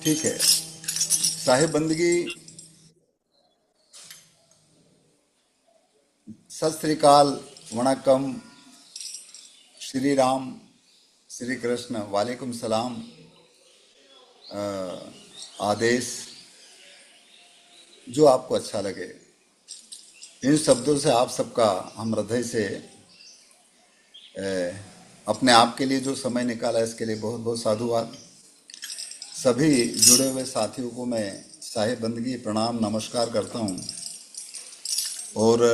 ठीक है। साहिब बंदगी, सत श्री अकाल, वणकम, श्री राम, श्री कृष्ण, वालेकुम सलाम, आदेश, जो आपको अच्छा लगे। इन शब्दों से आप सबका हम हृदय से अपने आप के लिए जो समय निकाला इसके लिए बहुत बहुत साधुवाद। सभी जुड़े हुए साथियों को मैं साहिब बंदगी प्रणाम नमस्कार करता हूँ। और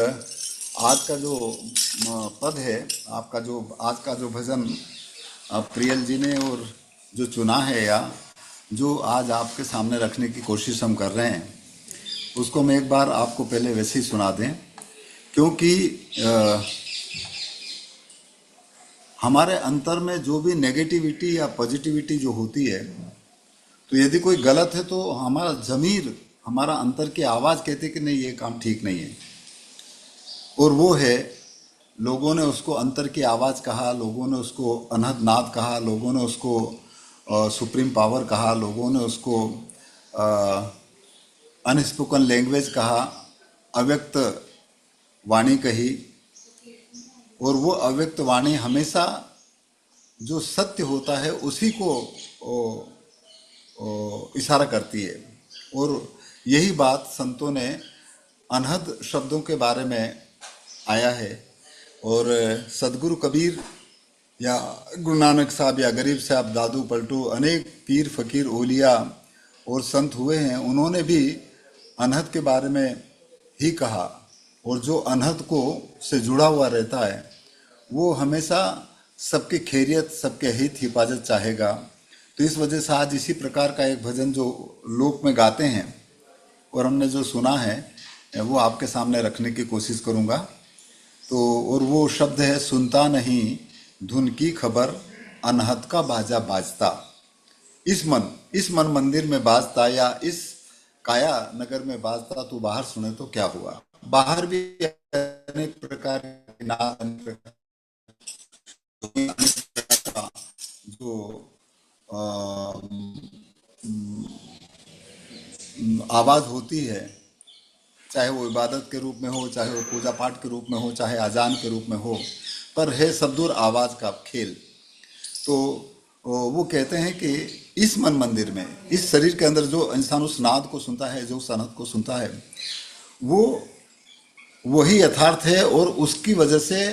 आज का जो पद है, आपका जो आज का जो भजन प्रियल जी ने और जो चुना है या जो आज आपके सामने रखने की कोशिश हम कर रहे हैं, उसको मैं एक बार आपको पहले वैसे ही सुना दें, क्योंकि हमारे अंतर में जो भी नेगेटिविटी या पॉजिटिविटी जो होती है, तो यदि कोई गलत है तो हमारा ज़मीर, हमारा अंतर की आवाज़ कहते कि नहीं ये काम ठीक नहीं है। और वो है, लोगों ने उसको अंतर की आवाज़ कहा, लोगों ने उसको अनहद नाद कहा, लोगों ने उसको सुप्रीम पावर कहा, लोगों ने उसको अनस्पोकन लैंग्वेज कहा, अव्यक्त वाणी कही। और वो अव्यक्त वाणी हमेशा जो सत्य होता है उसी को इशारा करती है। और यही बात संतों ने अनहद शब्दों के बारे में आया है। और सदगुरु कबीर या गुरु नानक साहब या गरीब साहब, दादू पलटू, अनेक पीर फकीर ओलिया और संत हुए हैं, उन्होंने भी अनहद के बारे में ही कहा। और जो अनहद को से जुड़ा हुआ रहता है वो हमेशा सबके खैरियत, सबके हित हिफाजत चाहेगा। तो इस वजह से आज इसी प्रकार का एक भजन जो लोक में गाते हैं और हमने जो सुना है वो आपके सामने रखने की कोशिश करूँगा। तो और वो शब्द है, सुनता नहीं धुन की खबर, अनहद का बाजा बाजता। इस मन मंदिर में बाजता, या इस काया नगर में बाजता, तो बाहर सुने तो क्या हुआ। बाहर भी अनेक प्रकार के नाद, अनेक प्रकार का जो आवाज़ होती है, चाहे वो इबादत के रूप में हो, चाहे वो पूजा पाठ के रूप में हो, चाहे अजान के रूप में हो, पर है सद्दूर आवाज़ का खेल। तो वो कहते हैं कि इस मन मंदिर में, इस शरीर के अंदर जो इंसान उस नाद को सुनता है, जो उस अनहद को सुनता है, वो वही यथार्थ है। और उसकी वजह से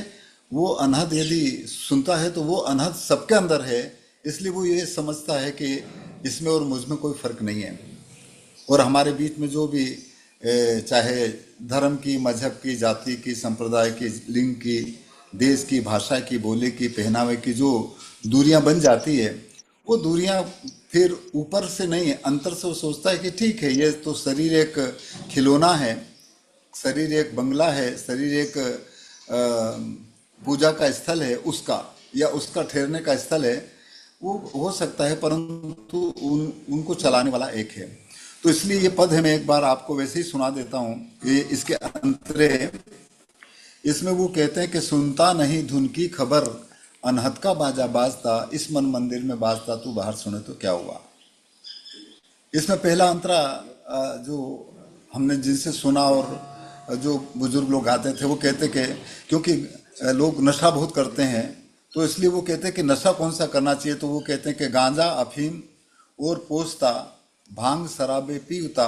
वो अनहद यदि सुनता है तो वो अनहद सबके अंदर है। इसलिए वो ये समझता है कि इसमें और मुझ में कोई फर्क नहीं है। और हमारे बीच में जो भी चाहे धर्म की, मजहब की, जाति की, संप्रदाय की, लिंग की, देश की, भाषा की, बोली की, पहनावे की जो दूरियां बन जाती है, वो दूरियां फिर ऊपर से नहीं, अंतर से वो सोचता है कि ठीक है, ये तो शरीर एक खिलौना है, शरीर एक बंगला है, शरीर एक पूजा का स्थल है उसका, या उसका ठहरने का स्थल है, वो हो सकता है, परंतु उनको चलाने वाला एक है। तो इसलिए ये पद है, मैं एक बार आपको वैसे ही सुना देता हूँ। ये इसके अंतरे, इसमें वो कहते हैं कि सुनता नहीं धुन की खबर, अनहद का बाजा बाजता, इस मन मंदिर में बाजता, तू बाहर सुने तो क्या हुआ। इसमें पहला अंतरा जो हमने जिनसे सुना और जो बुजुर्ग लोग गाते थे, वो कहते कि क्योंकि लोग नशा बहुत करते हैं, तो इसलिए वो कहते हैं कि नशा कौन सा करना चाहिए। तो वो कहते हैं कि गांजा, अफीम और पोस्ता, भांग शराबे पीता,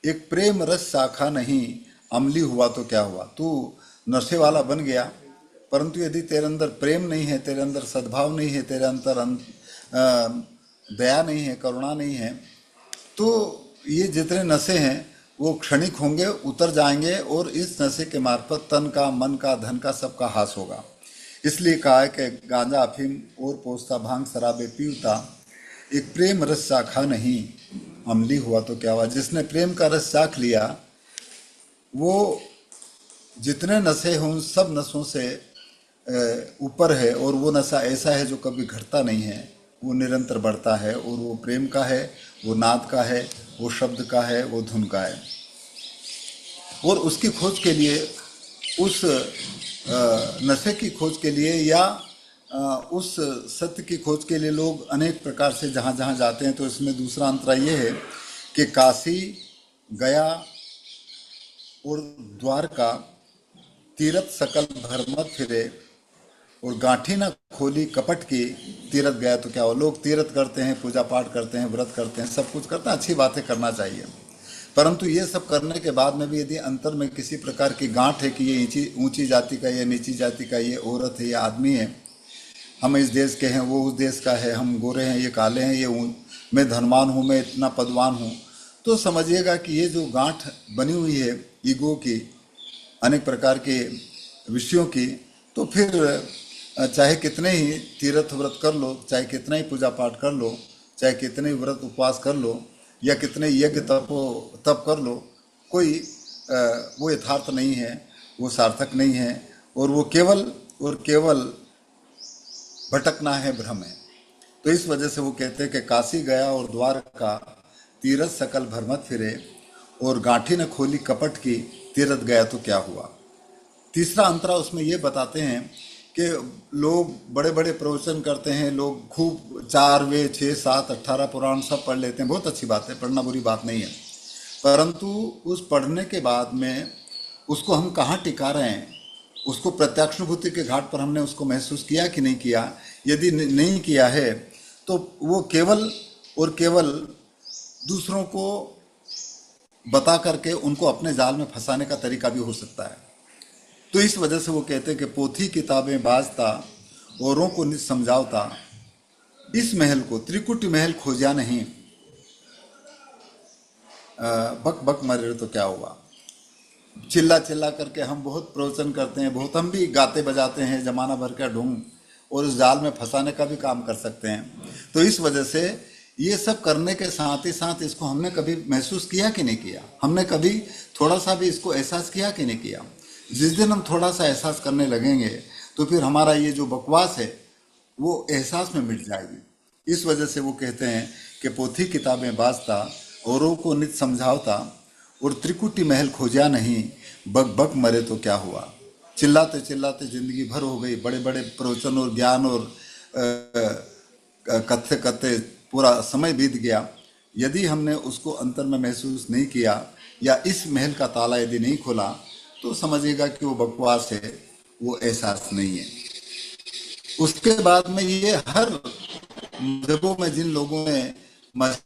एक प्रेम रस शाखा नहीं, अमली हुआ तो क्या हुआ। तू नशे वाला बन गया, परंतु यदि तेरे अंदर प्रेम नहीं है, तेरे अंदर सद्भाव नहीं है, तेरे अंदर दया नहीं है, करुणा नहीं है, तो ये जितने नशे हैं वो क्षणिक होंगे, उतर जाएंगे, और इस नशे के मार्फत तन का, मन का, धन का, सबका हास होगा। इसलिए कहा है कि गांजा, अफीम और पोस्ता, भांग शराबे पीता, एक प्रेम रस चाखा नहीं, अमली हुआ तो क्या हुआ। जिसने प्रेम का रस चाख लिया, वो जितने नशे हों उन सब नशों से ऊपर है। और वो नशा ऐसा है जो कभी घटता नहीं है, वो निरंतर बढ़ता है। और वो प्रेम का है, वो नाद का है, वो शब्द का है, वो धुन का है। और उसकी खोज के लिए, उस नशे की खोज के लिए, या उस सत्य की खोज के लिए लोग अनेक प्रकार से जहाँ जहाँ जाते हैं। तो इसमें दूसरा अंतरा ये है कि काशी, गया और द्वारका तीरथ सकल भरमत फिरे, और गांठी न खोली कपट की, तीरथ गया तो क्या हो। लोग तीरथ करते हैं, पूजा पाठ करते हैं, व्रत करते हैं, सब कुछ करते हैं, अच्छी बातें करना चाहिए। परंतु ये सब करने के बाद में भी यदि अंतर में किसी प्रकार की गांठ है कि ये ऊंची ऊंची जाति का, ये नीची जाति का, ये औरत है, ये आदमी है, हम इस देश के हैं, वो उस देश का है, हम गोरे हैं, ये काले हैं, मैं धनवान हूँ, मैं इतना पदवान हूँ, तो समझिएगा कि ये जो गांठ बनी हुई है ईगो की, अनेक प्रकार के विषयों की, तो फिर चाहे कितने ही तीर्थ व्रत कर लो, चाहे कितना ही पूजा पाठ कर लो, चाहे कितने ही व्रत उपवास कर लो, या कितने यज्ञ तप कर लो, कोई वो यथार्थ नहीं है, वो सार्थक नहीं है, और वो केवल भटकना है, भ्रम है। तो इस वजह से वो कहते हैं कि काशी गया और द्वारका तीरथ सकल भरमत फिरे, और गांठी न खोली कपट की, तीरथ गया तो क्या हुआ। तीसरा अंतरा उसमें ये बताते हैं कि लोग बड़े बड़े प्रवचन करते हैं, लोग खूब 4 वेद 6 7 18 पुराण सब पढ़ लेते हैं, बहुत अच्छी बात है, पढ़ना बुरी बात नहीं है। परंतु उस पढ़ने के बाद में उसको हम कहाँ टिका रहे हैं, उसको प्रत्यक्षानुभूति के घाट पर हमने उसको महसूस किया कि नहीं किया। यदि नहीं किया है तो वो केवल और केवल दूसरों को बता करके उनको अपने जाल में फंसाने का तरीका भी हो सकता है। तो इस वजह से वो कहते हैं कि पोथी किताबें बाजता, औरों को निज समझावता, इस महल को त्रिकुटी महल खोजा नहीं, बक बक मरे तो क्या हुआ। चिल्ला चिल्ला करके हम बहुत प्रवचन करते हैं, बहुत हम भी गाते बजाते हैं, जमाना भर का ढूंढ, और उस जाल में फंसाने का भी काम कर सकते हैं। तो इस वजह से ये सब करने के साथ ही साथ इसको हमने कभी महसूस किया कि नहीं किया, हमने कभी थोड़ा सा भी इसको एहसास किया कि नहीं किया। जिस दिन हम थोड़ा सा एहसास करने लगेंगे तो फिर हमारा ये जो बकवास है वो एहसास में मिट जाएगी। इस वजह से वो कहते हैं कि पोथी किताबें बाजता, औरों को नित समझावता, और त्रिकुटी महल खोजा नहीं, बक बक मरे तो क्या हुआ। चिल्लाते चिल्लाते जिंदगी भर हो गई, बड़े बड़े प्रवचन और ज्ञान और कथते कथते पूरा समय बीत गया, यदि हमने उसको अंतर में महसूस नहीं किया या इस महल का ताला यदि नहीं खोला, तो समझिएगा कि वो बकवास है, वो एहसास नहीं है। उसके बाद में ये हर जगहों में जिन लोगों ने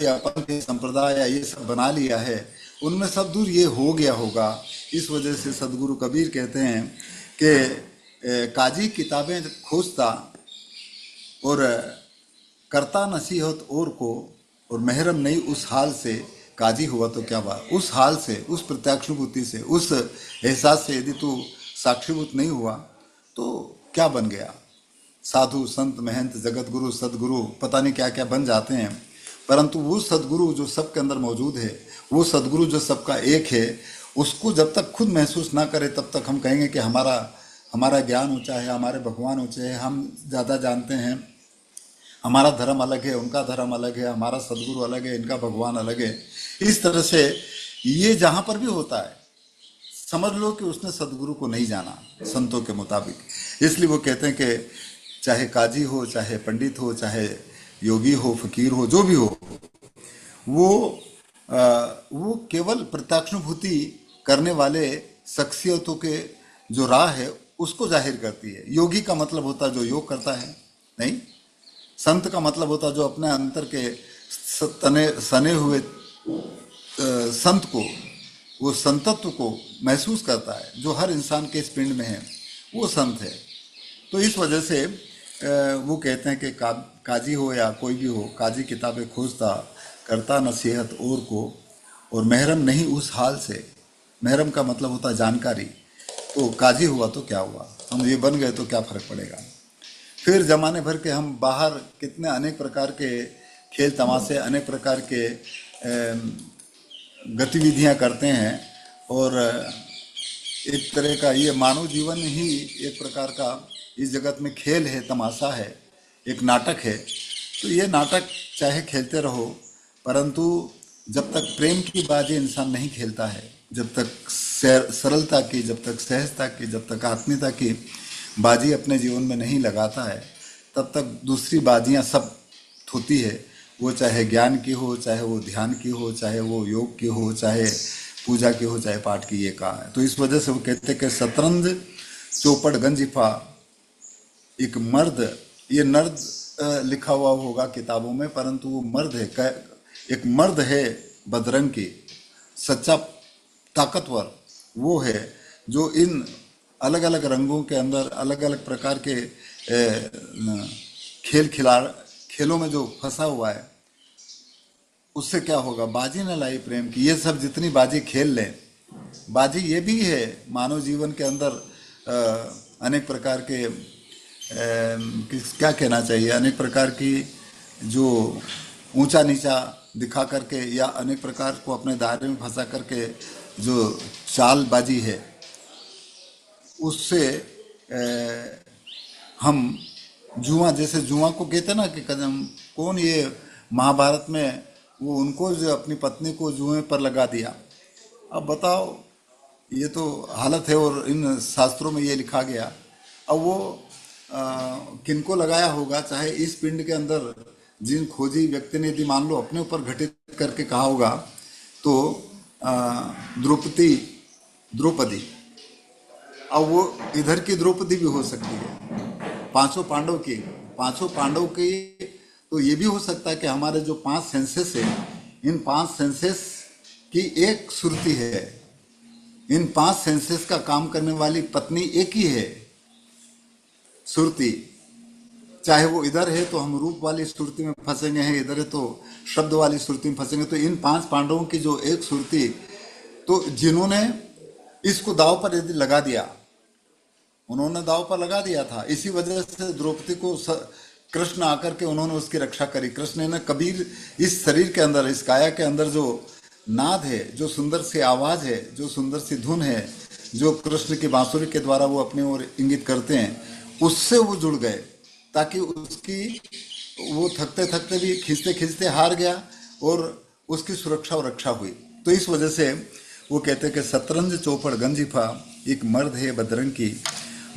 अपन के संप्रदाय या ये सब बना लिया है, उनमें सब दूर ये हो गया होगा। इस वजह से सदगुरु कबीर कहते हैं कि काजी किताबें खोजता और करता नसीहत और को, और महरम नहीं उस हाल से, काजी हुआ तो क्या हुआ। उस हाल से, उस प्रत्यक्षानुभूति से, उस एहसास से यदि तू साक्षीभूत नहीं हुआ तो क्या बन गया। साधु संत महंत जगत गुरु सदगुरु पता नहीं क्या क्या बन जाते हैं, परंतु वो सदगुरु जो सबके अंदर मौजूद है, वो सदगुरु जो सबका एक है, उसको जब तक खुद महसूस ना करे तब तक हम कहेंगे कि हमारा ज्ञान ऊंचा है, हमारे भगवान ऊंचे हैं, हम ज़्यादा जानते हैं, हमारा धर्म अलग है, उनका धर्म अलग है, हमारा सदगुरु अलग है, इनका भगवान अलग है। इस तरह से ये जहाँ पर भी होता है समझ लो कि उसने सदगुरु को नहीं जाना संतों के मुताबिक। इसलिए वो कहते हैं कि चाहे काजी हो, चाहे पंडित हो, चाहे योगी हो, फकीर हो, जो भी हो, वो केवल प्रत्यक्षानुभूति करने वाले शख्सियतों के जो राह है उसको जाहिर करती है। योगी का मतलब होता है जो योग करता है, नहीं। संत का मतलब होता है जो अपने अंतर के सने हुए संत को, वो संतत्व को महसूस करता है, जो हर इंसान के इस पिंड में है, वो संत है। तो इस वजह से वो कहते हैं कि काजी हो या कोई भी हो, काजी किताबें खोजता, करता नसीहत और को, और महरम नहीं उस हाल से। महरम का मतलब होता है जानकारी। तो काजी हुआ तो क्या हुआ, हम ये बन गए तो क्या फर्क पड़ेगा। फिर जमाने भर के हम बाहर कितने अनेक प्रकार के खेल तमाशे, अनेक प्रकार के गतिविधियां करते हैं, और एक तरह का ये मानव जीवन ही एक प्रकार का इस जगत में खेल है, तमाशा है, एक नाटक है। तो ये नाटक चाहे खेलते रहो, परंतु जब तक प्रेम की बाजी इंसान नहीं खेलता है, जब तक सरलता की, जब तक सहजता की, जब तक आत्मीयता की बाजी अपने जीवन में नहीं लगाता है, तब तक दूसरी बाजियां सब होती है, वो चाहे ज्ञान की हो, चाहे वो ध्यान की हो, चाहे वो योग की हो, चाहे पूजा की हो, चाहे पाठ की, ये कहा है। तो इस वजह से वो कहते हैं कि शतरंज चौपड़ गंजिफा, एक मर्द, ये नर्द लिखा हुआ होगा किताबों में, परंतु वो मर्द है, एक मर्द है बदरंग की, सच्चा ताकतवर वो है जो इन अलग अलग रंगों के अंदर अलग अलग प्रकार के खेलों में जो फंसा हुआ है, उससे क्या होगा, बाजी न लाई प्रेम की। ये सब जितनी बाजी खेल लें, बाजी ये भी है मानव जीवन के अंदर अनेक प्रकार के क्या कहना चाहिए, अनेक प्रकार की जो ऊंचा नीचा दिखा करके या अनेक प्रकार को अपने दायरे में फंसा करके जो चालबाजी है, उससे हम जुआ, जैसे जुआ को कहते हैं ना कि कदम कौन, ये महाभारत में वो उनको जो अपनी पत्नी को जुए पर लगा दिया। अब बताओ, ये तो हालत है, और इन शास्त्रों में ये लिखा गया। अब वो किनको लगाया होगा, चाहे इस पिंड के अंदर जिन खोजी व्यक्ति ने यदि मान लो अपने ऊपर घटित करके कहा होगा, तो द्रौपदी, अब वो इधर की द्रौपदी भी हो सकती है, पांचों पांडव की। तो ये भी हो सकता है कि हमारे जो 5 सेंसेस है, इन 5 सेंसेस की एक सुरती है, इन 5 सेंसेस का काम करने वाली पत्नी एक ही है, सुरती। चाहे वो इधर है तो हम रूप वाली सुरती में फंसेंगे, हैं इधर है तो शब्द वाली सुरती में फंसेंगे। तो इन 5 पांडवों की जो एक सुरती, तो जिन्होंने इसको दाव पर यदि लगा दिया, उन्होंने दाव पर लगा दिया था, इसी वजह से द्रौपदी को कृष्ण आकर के उन्होंने उसकी रक्षा करी। कृष्ण ने कबीर, इस शरीर के अंदर, इस काया के अंदर जो नाद है, जो सुंदर सी आवाज है, जो सुंदर सी धुन है, जो कृष्ण की बांसुरी के द्वारा वो अपनी ओर इंगित करते हैं, उससे वो जुड़ गए, ताकि उसकी, वो थकते थकते भी खींचते खींचते हार गया और उसकी सुरक्षा और रक्षा हुई। तो इस वजह से वो कहते हैं कि शतरंज चौपड़ गंजिफा, एक मर्द है बदरंग की,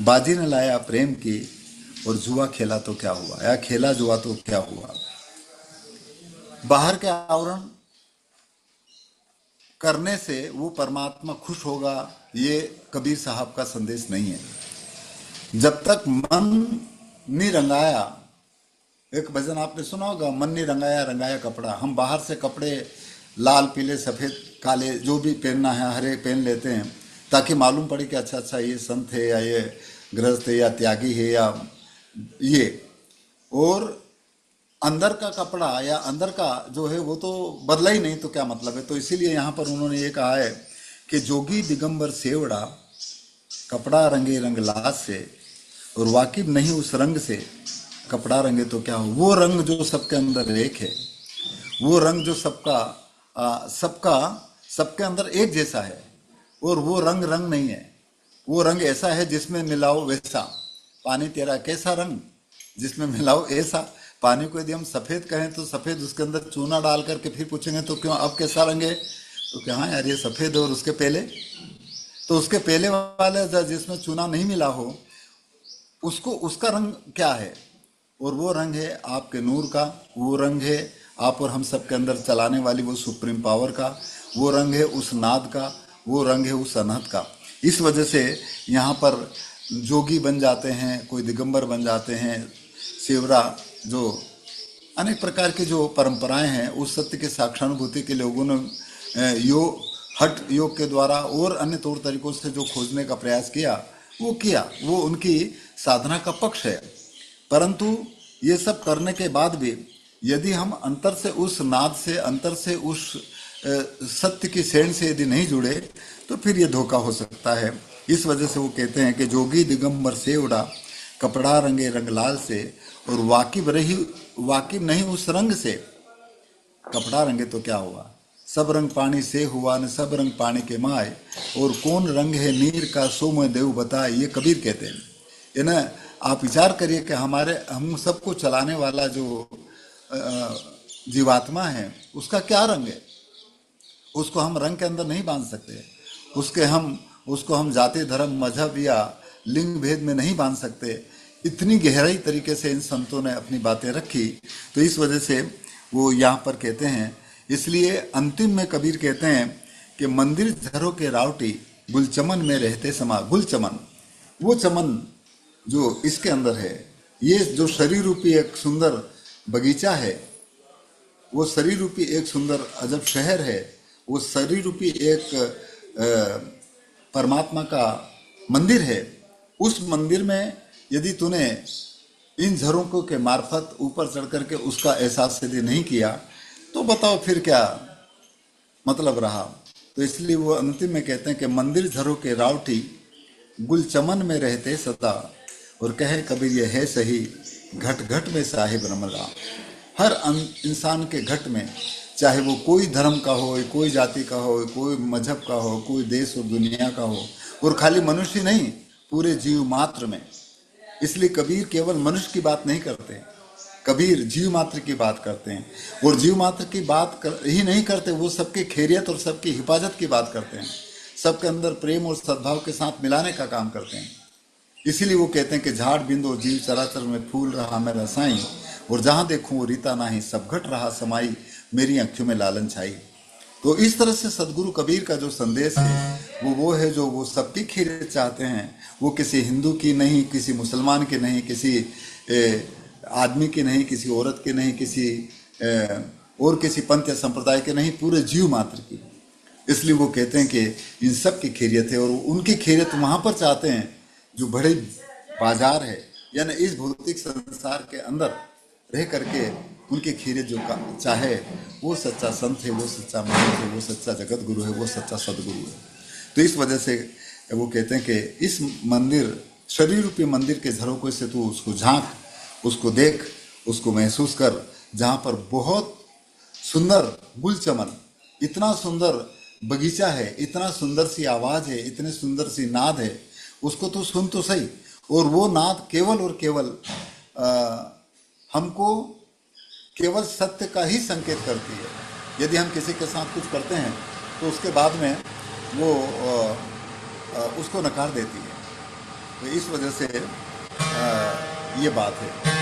बाजी ने लाया प्रेम की, और जुआ खेला तो क्या हुआ, या खेला जुआ तो क्या हुआ। बाहर के आवरण करने से वो परमात्मा खुश होगा, ये कबीर साहब का संदेश नहीं है। जब तक मन नहीं रंगाया, एक भजन आपने सुना होगा, मन नहीं रंगाया रंगाया कपड़ा। हम बाहर से कपड़े लाल पीले सफेद काले जो भी पहनना है, हरे पहन लेते हैं, ताकि मालूम पड़े कि अच्छा अच्छा ये संत है, या ये गृहस्थ है, या त्यागी है, या ये। और अंदर का कपड़ा या अंदर का जो है वो तो बदला ही नहीं, तो क्या मतलब है। तो इसीलिए यहाँ पर उन्होंने ये कहा है कि जोगी दिगंबर सेवड़ा, कपड़ा रंगे रंग लाज से, और वाकिफ नहीं उस रंग से, कपड़ा रंगे तो क्या हो। वो रंग जो सबके अंदर एक है, वो रंग जो सबके अंदर एक जैसा है, और वो रंग नहीं है। वो रंग ऐसा है जिसमें मिलाओ वैसा, पानी तेरा कैसा रंग जिसमें मिलाओ ऐसा। पानी को यदि हम सफेद कहें तो सफेद, उसके अंदर चूना डाल करके फिर पूछेंगे तो क्यों अब कैसा रंग है, तो क्या हाँ यार ये सफेद है, और उसके पहले, तो उसके पहले वाले जिसमें चूना नहीं मिला हो, उसको उसका रंग क्या है। और वो रंग है आपके नूर का, वो रंग है आप और हम सब के अंदर चलाने वाली वो सुप्रीम पावर का, वो रंग है उस नाद का, वो रंग है उस अनहद का। इस वजह से यहाँ पर जोगी बन जाते हैं, कोई दिगंबर बन जाते हैं, सेवरा, जो अनेक प्रकार की जो परंपराएं हैं, उस सत्य के साक्षानुभूति के लोगों ने हठ योग के द्वारा और अन्य तौर तरीकों से जो खोजने का प्रयास किया, वो उनकी साधना का पक्ष है। परंतु ये सब करने के बाद भी यदि हम अंतर से उस नाद से, अंतर से उस सत्य की सेण से यदि नहीं जुड़े, तो फिर ये धोखा हो सकता है। इस वजह से वो कहते हैं कि जोगी दिगंबर से उड़ा, कपड़ा रंगे रंग लाल से, और वाकिफ नहीं उस रंग से, कपड़ा रंगे तो क्या हुआ। सब रंग पानी से हुआ न सब रंग पानी के माए, और कौन रंग है नीर का सो मैं देव बताए, ये कबीर कहते हैं। ये ना, आप विचार करिए कि हम सबको चलाने वाला जो जीवात्मा है, उसका क्या रंग है। उसको हम रंग के अंदर नहीं बांध सकते, उसको हम जाति धर्म मजहब या लिंग भेद में नहीं बांध सकते, इतनी गहराई तरीके से इन संतों ने अपनी बातें रखी, तो इस वजह से वो यहाँ पर कहते हैं। इसलिए अंतिम में कबीर कहते हैं कि मंदिर झरों के रावटी, गुलचमन में रहते समा। गुलचमन, वो चमन जो इसके अंदर है, ये जो शरीर रूपी एक सुंदर बगीचा है, वो शरीर रूपी एक सुंदर अजब शहर है, वो शरीर रूपी एक परमात्मा का मंदिर है। उस मंदिर में यदि तूने इन झरोकों के मार्फत ऊपर चढ़ करके उसका एहसास यदि नहीं किया, तो बताओ फिर क्या मतलब रहा। तो इसलिए वो अंतिम में कहते हैं कि मंदिर झरों के रावटी, गुलचमन में रहते सदा, और कहे कबीर ये है सही, घट घट में साहिब रमला। हर इंसान के घट में, चाहे वो कोई धर्म का हो, कोई जाति का हो, कोई मजहब का हो, कोई देश और दुनिया का हो, और खाली मनुष्य नहीं, पूरे जीव मात्र में। इसलिए कबीर केवल मनुष्य की बात नहीं करते, कबीर जीव मात्र की बात करते हैं। और जीव मात्र की बात ही नहीं करते, वो सबके खैरियत और सबकी हिफाजत की बात करते हैं, सबके अंदर प्रेम और सद्भाव के साथ मिलाने का काम करते हैं। इसीलिए वो कहते हैं कि झाड़ बिंद और जीव चराचर में फूल रहा मेरा साईं, और जहां देखूं वो रीता नाही, सब घट रहा समाई, मेरी आंखों में लालन छाई। तो इस तरह से सदगुरु कबीर का जो संदेश है वो है जो वो सबकी खैरियत चाहते हैं। वो किसी हिंदू की नहीं, किसी मुसलमान की नहीं, किसी आदमी की नहीं, किसी औरत की नहीं, किसी और किसी पंथ या संप्रदाय के नहीं, पूरे जीव मात्र की। इसलिए वो कहते हैं कि इन सब की खैरियत है, और उनकी खैरियत वहां पर चाहते हैं जो बड़े बाजार है, यानी इस भौतिक संसार के अंदर रह करके उनकी खैरियत जो चाहे, वो सच्चा संत है, वो सच्चा महंत है, वो सच्चा जगत गुरु है, वो सच्चा सदगुरु है। तो इस वजह से वो कहते हैं कि इस मंदिर, शरीर रूपी मंदिर के झरोखे से तू उसको झांक, उसको देख, उसको महसूस कर, जहाँ पर बहुत सुंदर गुलचमन, इतना सुंदर बगीचा है, इतना सुंदर सी आवाज है, इतने सुंदर सी नाद है, उसको तो सुन तो सही। और वो नाद केवल और केवल हमको केवल सत्य का ही संकेत करती है। यदि हम किसी के साथ कुछ करते हैं तो उसके बाद में वो उसको नकार देती है। तो इस वजह से ये बात है।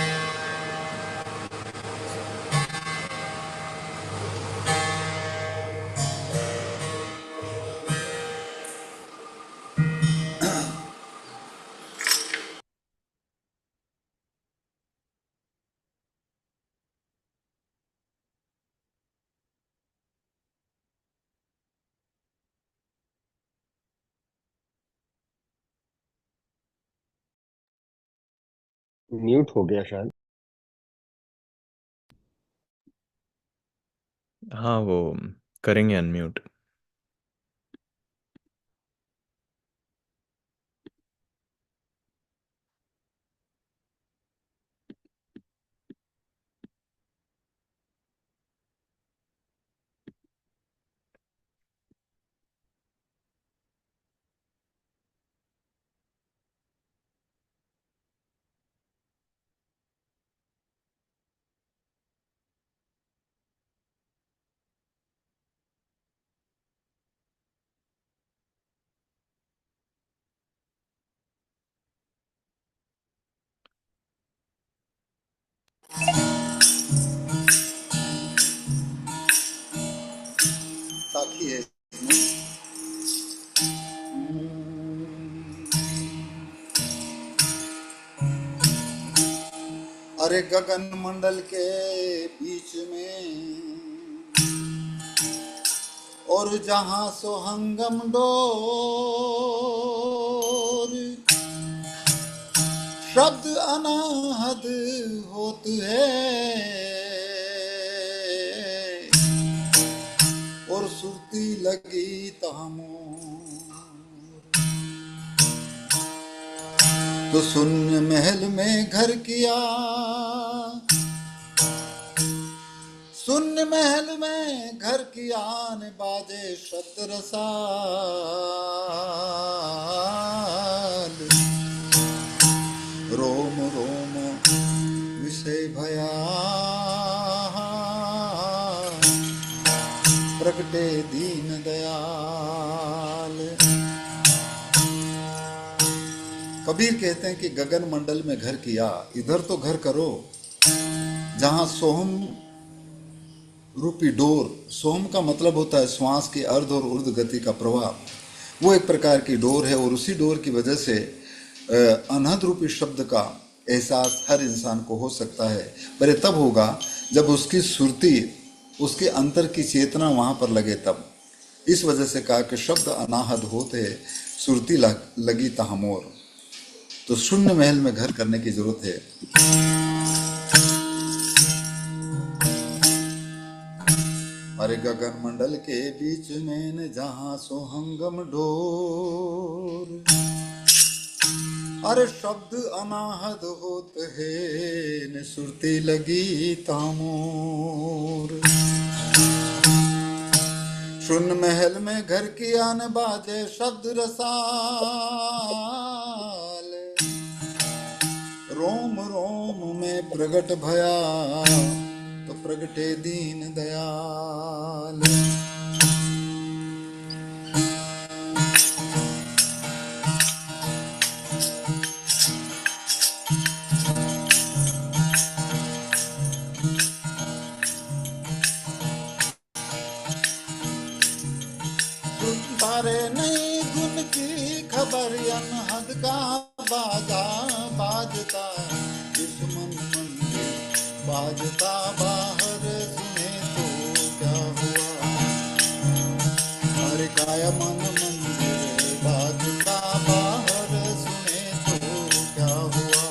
म्यूट हो गया शायद। हाँ, वो करेंगे अनम्यूट। साथी है इसमें। अरे गगन मंडल के बीच में, और जहां सोहंगम डोर, शब्द अनाहद होत है, और सुरती लगी तामोर। तो शून्य महल में घर किया, शून्य महल में घर किया, ने बाजे शब्द रसाल, रोम रोम विषय भया, प्रगटे दीन दयाल। कबीर कहते हैं कि गगन मंडल में घर किया, इधर तो घर करो जहां सोहम रूपी डोर, सोहम का मतलब होता है श्वास की अर्ध और ऊर्ध्व गति का प्रभाव, वो एक प्रकार की डोर है। और उसी डोर की वजह से अनहद रूपी शब्द का एहसास हर इंसान को हो सकता है, पर ये तब होगा जब उसकी सुरती, उसके अंतर की चेतना वहां पर लगे तब। इस वजह से कहा कि शब्द अनाहद होते सुरती लगी तहमोर। तो शून्य महल में घर करने की जरूरत है। अरे गगन मंडल के बीच में न जहां सोहंगम डोर, अरे शब्द अनाहद होत है न सुरती लगी तामोर। शून्य महल में घर किया न बाजे शब्द रसाल, रोम रोम में प्रगट भया तो प्रगटे दीन दयाल। तारे नई धुन की खबर अनहद का बाजा बाजता, दुश्मन मंदिर बाजता बाहर सुने तो क्या हुआ। अरे काया मन मंदिर बाजता बाहर सुने तो क्या हुआ।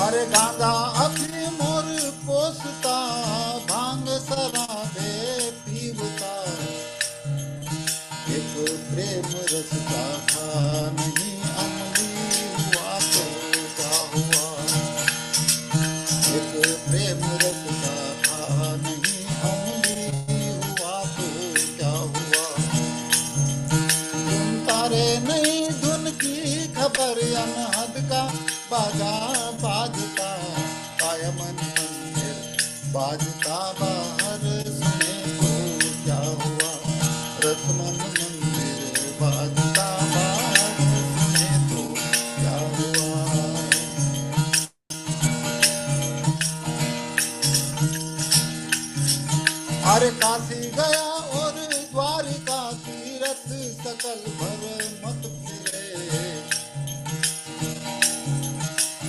अरे गांजा अफीम और पोसता, भांग शराबे पीवता, एक प्रेम रस का था नहीं अमली हुआ तो क्या हुआ। एक प्रेम रस का था नहीं अमली हुआ तो क्या हुआ। धुन तारे नई धुन की खबर अनहद का बाजा बाजता, कायमन मंदिर बाजता बाहर सुने तो क्या हुआ। रसमन मंदिर बाजता बाहर सुने तो क्या हुआ। अरे काशी गया और द्वारिका तीरथ सकल भर मत फिरे।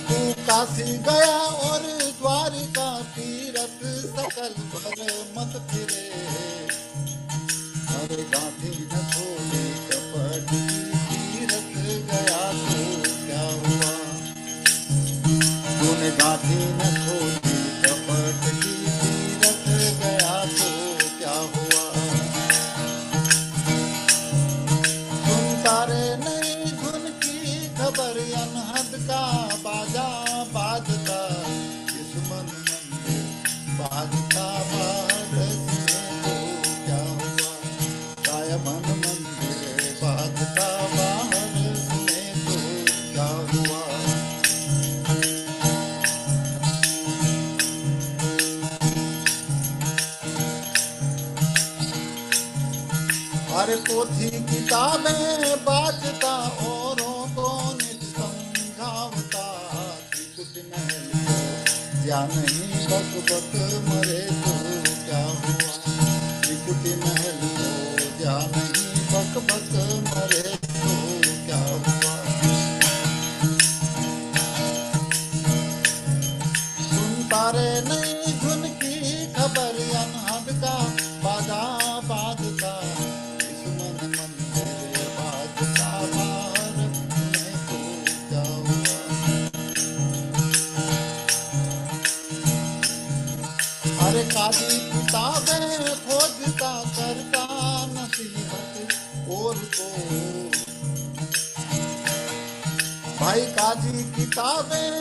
तू काशी गया और द्वारिका तीरथ सकल भर मत फिरे। अरे गांधी न खोले कपट की तीरथ गया तो क्या हुआ। तूने गांधी न खोली कपट की तीरथ गया तो क्या हुआ। सुन तारे नई धुन की खबर अनहद का बाजा बाजता, दुश्मन मंदिर बाजता बाहर सुने तो क्या हुआ। कायमन मंदिर बाजता बाहर सुने तो क्या हुआ। अरे पोथी किताबें बाजता औरों को नित समझावता, त्रिकुट महल को या नहीं बक बक मरे तो क्या हुआ। त्रिकुट महल को या नहीं बक बक मरे तो क्या हुआ। सुन तारे नई धुन की खबर अनहद का बाजा बाजता, दुश्मन मंदिर बाजता बाहर सुने तो क्या हुआ। अरे काजी किताबें खोजता करता नसीहत और को, भाई काजी किताबें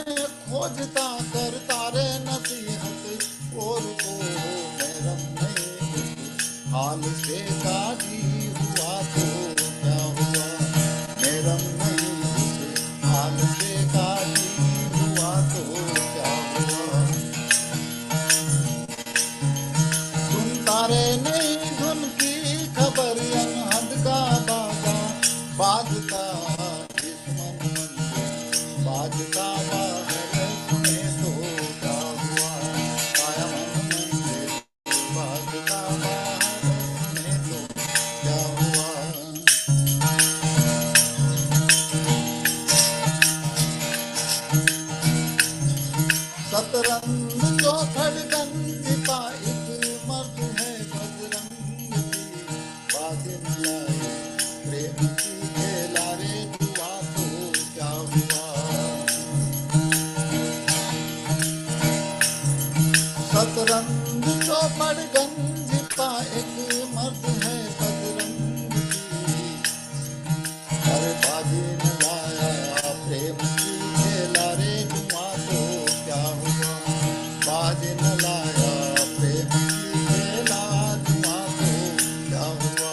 खोजता करता रे नसीहत और को। मैरम नहीं हाल से काजी हुआ तो क्या हुआ। मैरम नहीं हाल से काजी हुआ तो क्या हुआ। सुन तारे नई धुन की बाजता इस मन मंदिर बाजता बाहर सुने तो क्या हुआ काया मन मंदिर बाजता बाहर सुने तो क्या हुआ सतरंग चौखड़ गंज का एक मर्द है बजरंग की बाजे मिलाए प्रेम की खेला रे दुआ तो क्या हुआ सतरंग चौखड़ गंज का एक मर्द है बजरंग की अरे बाजे मिलाया प्रेम की खेला रे दुआ तो क्या हुआ बाजे न लाया प्रेम की खेला दुआ तो क्या हुआ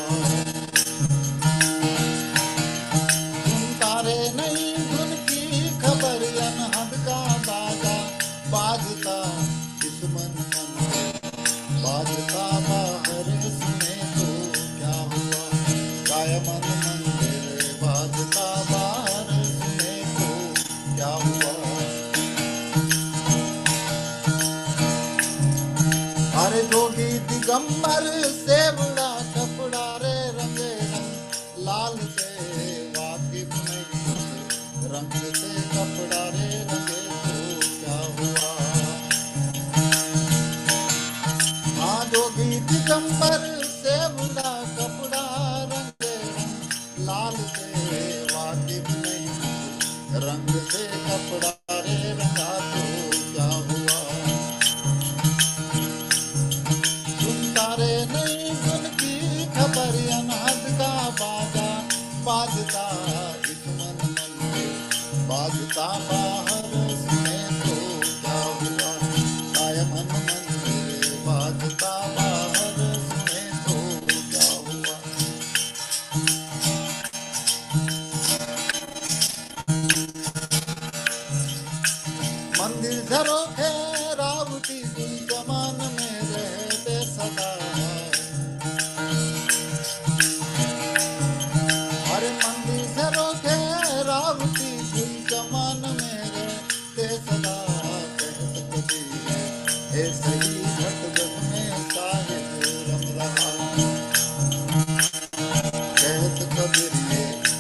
सुनता रे नहीं धुन की खबर अनहद का बाजा बाजता इस मन मंदिर बाजता बाहर सुने तो क्या हुआ काय मन मंदिर बाजता बाहर सुने तो क्या हुआ अरे जोगी दिगंबर सेवड़ा कपड़ा रे रंगे रंग लाल से वाकिफ नहीं रंग से कपड़ा रे रंगे तो क्या हुआ हाँ जोगी दिगंबर सेवड़ा कपड़ा रंगे रंग लाल से वाकिफ नहीं रंग से कपड़ा रे रंगा तो क्या हुआ तारे नहीं उनकी खबर अनहद का बाजा बाजता इस मन मंदिर बाजता बाहर सुने तो क्या हुआ काय मन मंदिर बाजता बाहर सुने तो क्या हुआ मंदिर झरोखे रावटी जमान में रहते सदा अरे मंदिर झरोखे रावटी जमान में रहते सदा कहत कबीर हे सही घट घट में साहिब रम रहा कहत कबीर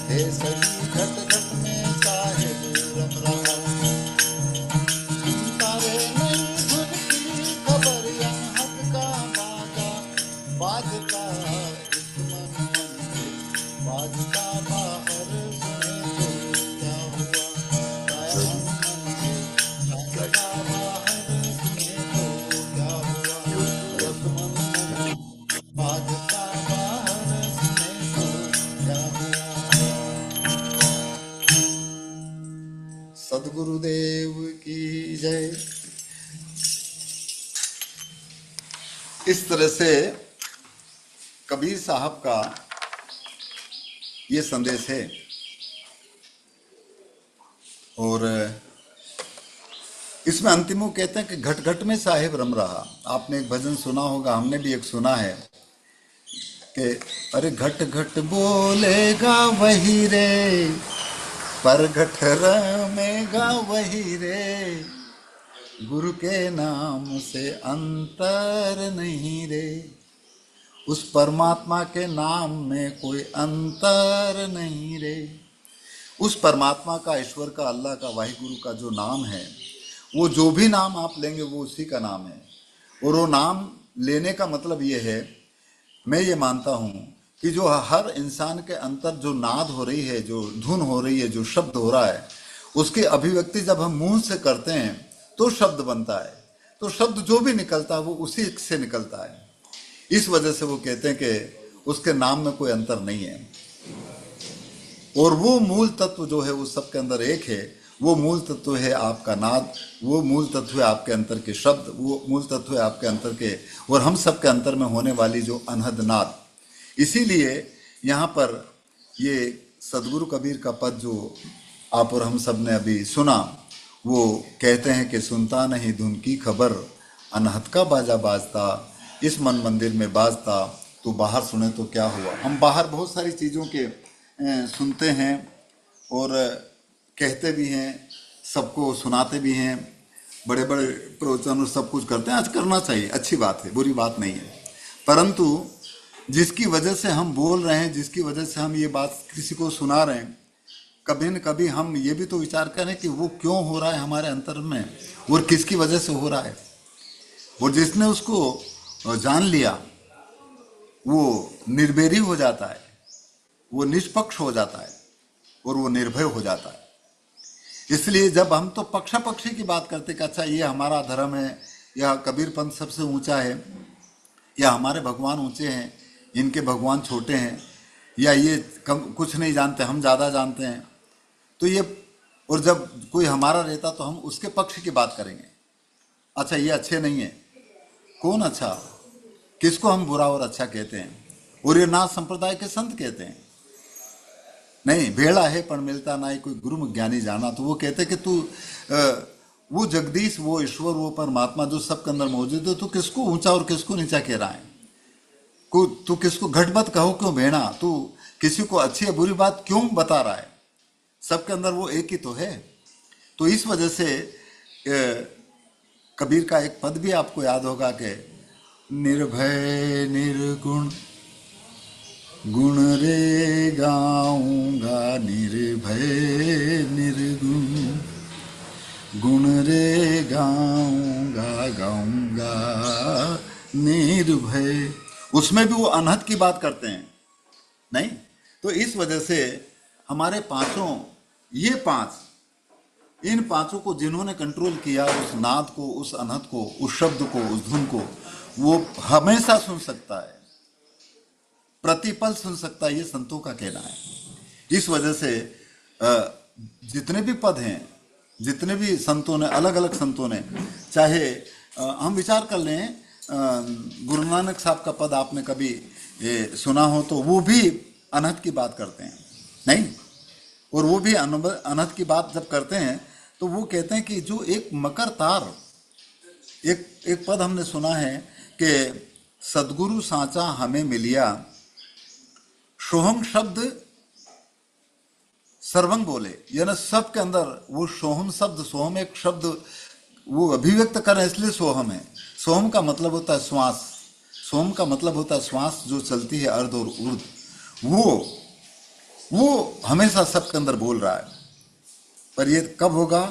हे सही घट घट में साहिब रम रहा तारे नहीं धुन की खबर अनहद का बाजा बाजता इस मन मंदिर बाजता बाहर सुने तो क्या हुआ काया मन मंदिर बाजता बाहर सुने तो क्या हुआ रस मन मंदिर बाजता बाहर सुने तो क्या हुआ सद्गुरुदेव की जय। इस तरह से कबीर साहब का ये संदेश है और इसमें अंतिम वो कहते हैं कि घट घट में साहिब रम रहा। आपने एक भजन सुना होगा, हमने भी एक सुना है कि अरे घट घट बोलेगा वही रे पर घट रमेगा वही रे गुरु के नाम से अंतर नहीं रे। उस परमात्मा के नाम में कोई अंतर नहीं रे। उस परमात्मा का, ईश्वर का, अल्लाह का, वाहिगुरु का जो नाम है, वो जो भी नाम आप लेंगे वो उसी का नाम है। और वो नाम लेने का मतलब ये है, मैं ये मानता हूँ कि जो हर इंसान के अंदर जो नाद हो रही है, जो धुन हो रही है, जो शब्द हो रहा है, उसकी अभिव्यक्ति जब हम मुंह से करते हैं तो शब्द बनता है। तो शब्द जो भी निकलता है वो उसी से निकलता है। इस वजह से वो कहते हैं कि उसके नाम में कोई अंतर नहीं है। और वो मूल तत्व जो है वो सबके अंदर एक है। वो मूल तत्व है आपका नाद, वो मूल तत्व है आपके अंतर के शब्द, वो मूल तत्व है आपके अंतर के और हम सब के अंतर में होने वाली जो अनहद नाद। इसीलिए यहाँ पर ये सदगुरु कबीर का पद जो आप और हम सब ने अभी सुना, वो कहते हैं कि सुनता नहीं धुन की खबर, अनहद का बाजा बाजता, इस मन मंदिर में बाजता, तो बाहर सुने तो क्या हुआ। हम बाहर बहुत सारी चीज़ों के सुनते हैं और कहते भी हैं, सबको सुनाते भी हैं, बड़े बड़े प्रवचन और सब कुछ करते हैं। आज करना चाहिए, अच्छी बात है, बुरी बात नहीं है। परंतु जिसकी वजह से हम बोल रहे हैं, जिसकी वजह से हम ये बात किसी को सुना रहे हैं, कभी न कभी हम ये भी तो विचार करें कि वो क्यों हो रहा है हमारे अंतर में और किसकी वजह से हो रहा है। और जिसने उसको जान लिया वो निर्भय हो जाता है, वो निष्पक्ष हो जाता है और वो निर्भय हो जाता है। इसलिए जब हम तो पक्षापक्षी की बात करते कि अच्छा ये हमारा धर्म है, या कबीर पंथ सबसे ऊंचा है, या हमारे भगवान ऊंचे हैं, इनके भगवान छोटे हैं, या ये कम कुछ नहीं जानते, हम ज़्यादा जानते हैं, तो ये, और जब कोई हमारा रहता तो हम उसके पक्ष की बात करेंगे। अच्छा ये अच्छे नहीं है, कौन अच्छा, किसको हम बुरा और अच्छा कहते हैं? और ये नाथ संप्रदाय के संत कहते हैं, नहीं भेड़ा है पर मिलता ना ही कोई गुरु ज्ञानी जाना। तो वो कहते कि तू वो जगदीश, वो ईश्वर, वो परमात्मा जो सबके अंदर मौजूद है, तू किसको ऊंचा और किसको नीचा कह रहा है? तू किसको घटबत कहो क्यों भेड़ा? तू किसी को अच्छी या बुरी बात क्यों बता रहा है? सबके अंदर वो एक ही तो है। तो इस वजह से कबीर का एक पद भी आपको याद होगा कि निर्भय निर्गुण गुण रे गाऊंगा, निर्भय निर्गुण गुण रे गाऊंगा, गाऊंगा निर्भय। उसमें भी वो अनहद की बात करते हैं, नहीं? तो इस वजह से हमारे पांचों, ये पांच, इन पांचों को जिन्होंने कंट्रोल किया, उस नाद को, उस अनहद को, उस शब्द को, उस धुन को, वो हमेशा सुन सकता है, प्रतिपल सुन सकता है, ये संतों का कहना है। इस वजह से जितने भी पद हैं, जितने भी संतों ने, अलग अलग संतों ने, चाहे हम विचार कर लें, गुरु नानक साहब का पद आपने कभी सुना हो तो वो भी अनहद की बात करते हैं, नहीं? और वो भी अनहद की बात जब करते हैं तो वो कहते हैं कि जो एक मकर तार, एक पद हमने सुना है कि सदगुरु सांचा हमें मिलिया, सोहम शब्द सर्वंग बोले, यानी सब के अंदर वो सोहम शब्द, सोहम एक शब्द वो अभिव्यक्त कर रहे हैं, इसलिए सोहम है। सोहम का मतलब होता है श्वास, सोहम का मतलब होता है श्वास जो चलती है अर्ध और ऊर्ध, वो हमेशा सबके अंदर बोल रहा है। पर ये कब होगा?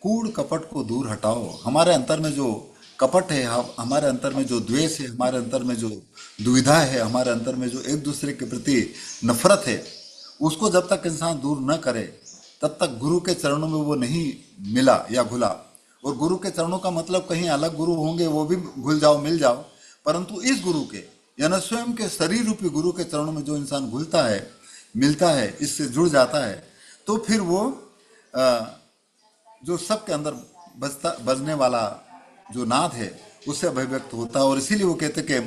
कूड़ कपट को दूर हटाओ। हमारे अंतर में जो कपट है, हमारे अंतर में जो द्वेष है, हमारे अंतर में जो दुविधा है, हमारे अंतर में जो एक दूसरे के प्रति नफरत है, उसको जब तक इंसान दूर न करे तब तक गुरु के चरणों में वो नहीं मिला या घुला। और गुरु के चरणों का मतलब कहीं अलग गुरु होंगे, वो भी घुल जाओ, मिल जाओ, परंतु इस गुरु के, यानी स्वयं के शरीर रूपी गुरु के चरणों में जो इंसान घुलता है, मिलता है, इससे जुड़ जाता है, तो फिर वो जो सबके अंदर बजने वाला जो नाद है उससे अभिव्यक्त होता है। और इसीलिए वो कहते कि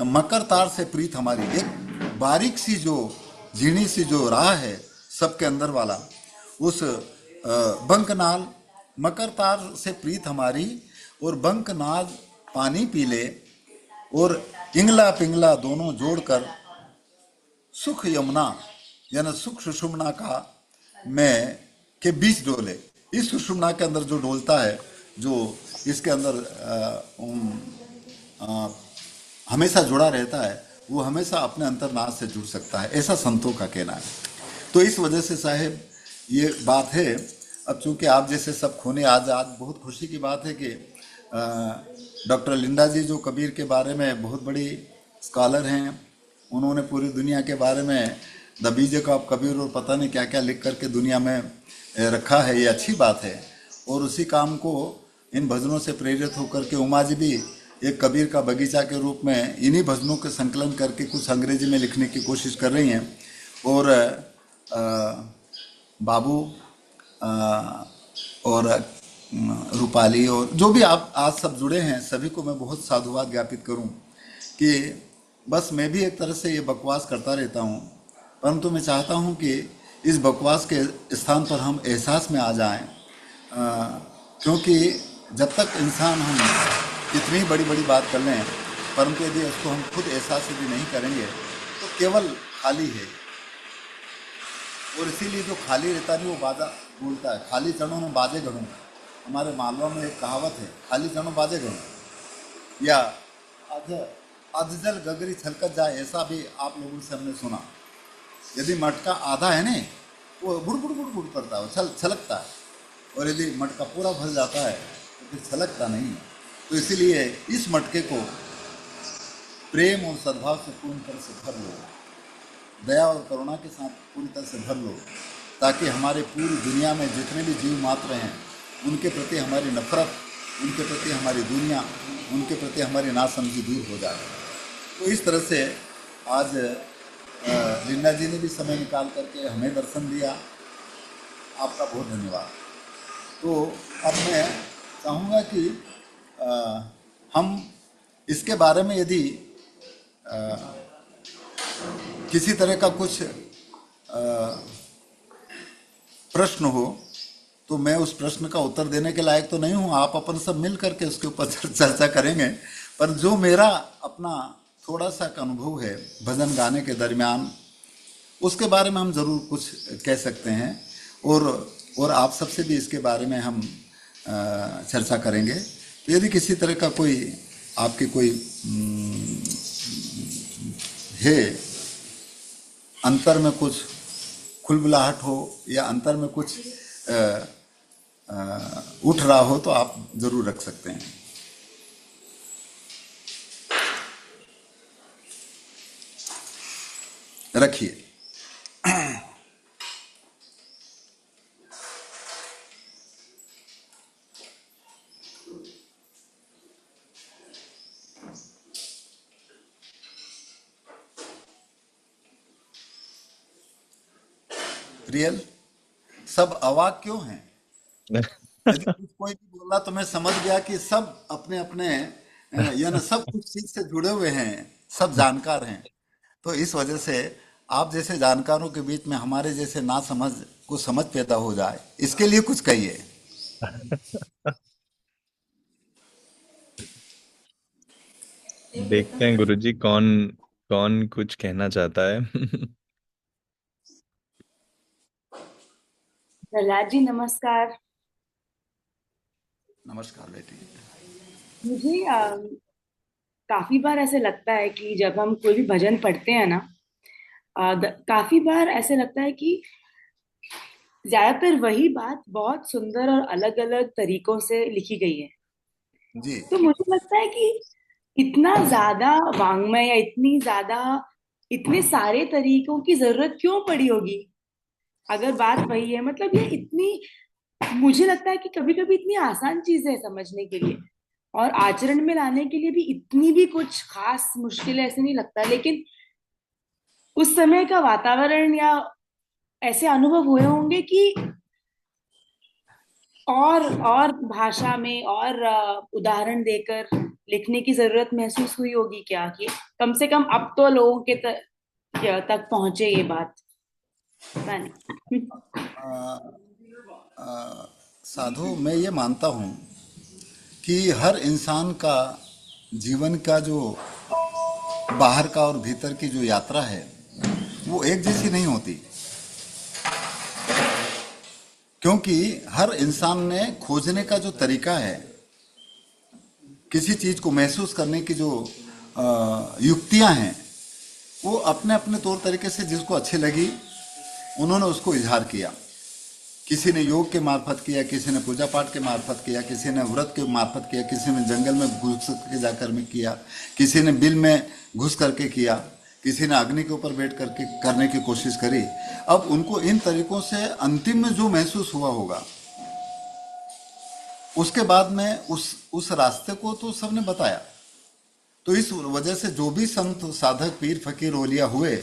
मकर तार से प्रीत हमारी, एक बारीक सी जो झीणी सी जो राह है सबके अंदर वाला, उस बंकनाल, मकर तार से प्रीत हमारी, और बंकनाल पानी पी ले, और इंगला पिंगला दोनों जोड़कर सुख यमुना, यानी सुख सुषुम्ना का में के बीच डोले। इस सुषुम्ना के अंदर जो डोलता है, जो इसके अंदर हमेशा जुड़ा रहता है, वो हमेशा अपने अंतर्नाद से जुड़ सकता है, ऐसा संतों का कहना है। तो इस वजह से साहेब ये बात है। अब चूंकि आप जैसे सब खोने, आज बहुत खुशी की बात है कि डॉक्टर लिंडा जी जो कबीर के बारे में बहुत बड़ी स्कॉलर हैं, उन्होंने पूरी दुनिया के बारे में द बीजे ऑफ कबीर और पता नहीं क्या क्या लिख करके दुनिया में रखा है, ये अच्छी बात है। और उसी काम को इन भजनों से प्रेरित होकर के उमा जी भी एक कबीर का बगीचा के रूप में इन्हीं भजनों के संकलन करके कुछ अंग्रेजी में लिखने की कोशिश कर रही हैं। और बाबू और रूपाली और जो भी आप आज सब जुड़े हैं, सभी को मैं बहुत साधुवाद ज्ञापित करूं कि बस मैं भी एक तरह से ये बकवास करता रहता हूं, परंतु मैं चाहता हूं कि इस बकवास के स्थान पर हम एहसास में आ जाएं, क्योंकि जब तक इंसान हम इतनी बड़ी बड़ी बात कर लें, परंतु यदि उसको हम खुद एहसास यदि नहीं करेंगे तो केवल खाली है, और इसीलिए जो खाली रहता नहीं वो बाजा बोलता है, खाली चनों में बाजे गढ़ूं। हमारे मालवा में एक कहावत है, खाली चनों बाजे गढ़ूं, या अध अधजल गगरी छलकत जाए, ऐसा भी आप लोगों से हमने सुना। यदि मटका आधा है ना, वो बुड़ बुड़ बुड़ बुड़ करता है, वो छलकता है। और यदि मटका पूरा भर जाता है तो फिर छलकता नहीं। तो इसीलिए इस मटके को प्रेम और सद्भाव से पूर्ण तरह से भर लो, दया और करुणा के साथ पूरी तरह से भर लो, ताकि हमारे पूरी दुनिया में जितने भी जीव मात्र हैं उनके प्रति हमारी नफरत, उनके प्रति हमारी दुनिया, उनके प्रति हमारी नासमझी दूर हो जाए। तो इस तरह से आज लिंडा जी ने भी समय निकाल करके हमें दर्शन दिया। आपका बहुत धन्यवाद। तो अब मैं चाहूँगा कि हम इसके बारे में यदि किसी तरह का कुछ प्रश्न हो तो मैं उस प्रश्न का उत्तर देने के लायक तो नहीं हूँ। आप अपन सब मिल करके उसके ऊपर चर्चा करेंगे। पर जो मेरा अपना थोड़ा सा अनुभव है भजन गाने के दरमियान, उसके बारे में हम ज़रूर कुछ कह सकते हैं, और आप सबसे भी इसके बारे में हम चर्चा करेंगे। तो यदि किसी तरह का कोई आपके कोई है, अंतर में कुछ खुलबुलाहट हो या अंतर में कुछ उठ रहा हो, तो आप जरूर रख सकते हैं। रखिए। रियल सब अवाक क्यों हैं? यदि कुछ कोई भी बोला तो मैं समझ गया कि सब अपने अपने यानी सब कुछ चीज से जुड़े हुए हैं, सब जानकार हैं। तो इस वजह से आप जैसे जानकारों के बीच में हमारे जैसे ना समझ को समझ पैदा हो जाए, इसके लिए कुछ कहिए। देखते हैं गुरुजी कौन कौन कुछ कहना चाहता है। प्रहलाद जी नमस्कार। नमस्कार बेटी। मुझे काफी बार ऐसे लगता है कि जब हम कोई भी भजन पढ़ते हैं ना, काफी बार ऐसे लगता है कि ज्यादातर वही बात बहुत सुंदर और अलग अलग तरीकों से लिखी गई है। जी। तो मुझे लगता है कि इतना ज्यादा वांग्मय या इतनी ज्यादा इतने सारे तरीकों की जरूरत क्यों पड़ी होगी? अगर बात वही है, मतलब ये इतनी, मुझे लगता है कि कभी कभी इतनी आसान चीज है समझने के लिए और आचरण में लाने के लिए भी इतनी भी कुछ खास मुश्किल है ऐसे नहीं लगता। लेकिन उस समय का वातावरण या ऐसे अनुभव हुए होंगे कि और भाषा में और उदाहरण देकर लिखने की जरूरत महसूस हुई होगी क्या, कि कम से कम अब तो लोगों के तक पहुंचे ये बात। पता नहीं। साधु, मैं ये मानता हूँ कि हर इंसान का जीवन का जो बाहर का और भीतर की जो यात्रा है वो एक जैसी नहीं होती, क्योंकि हर इंसान ने खोजने का जो तरीका है, किसी चीज को महसूस करने की जो युक्तियां हैं, वो अपने अपने तौर तरीके से जिसको अच्छी लगी उन्होंने उसको इजहार किया। किसी ने योग के मार्फत किया, किसी ने पूजा पाठ के मार्फत किया, किसी ने व्रत के मार्फत किया, किसी ने जंगल में घुस के जाकर में किया, किसी ने बिल में घुस करके किया, किसी ने अग्नि के ऊपर बैठ करके करने की कोशिश करी। अब उनको इन तरीकों से अंतिम में जो महसूस हुआ होगा, उसके बाद में उस रास्ते को तो सबने बताया। तो इस वजह से जो भी संत साधक पीर फकीर ओलिया हुए,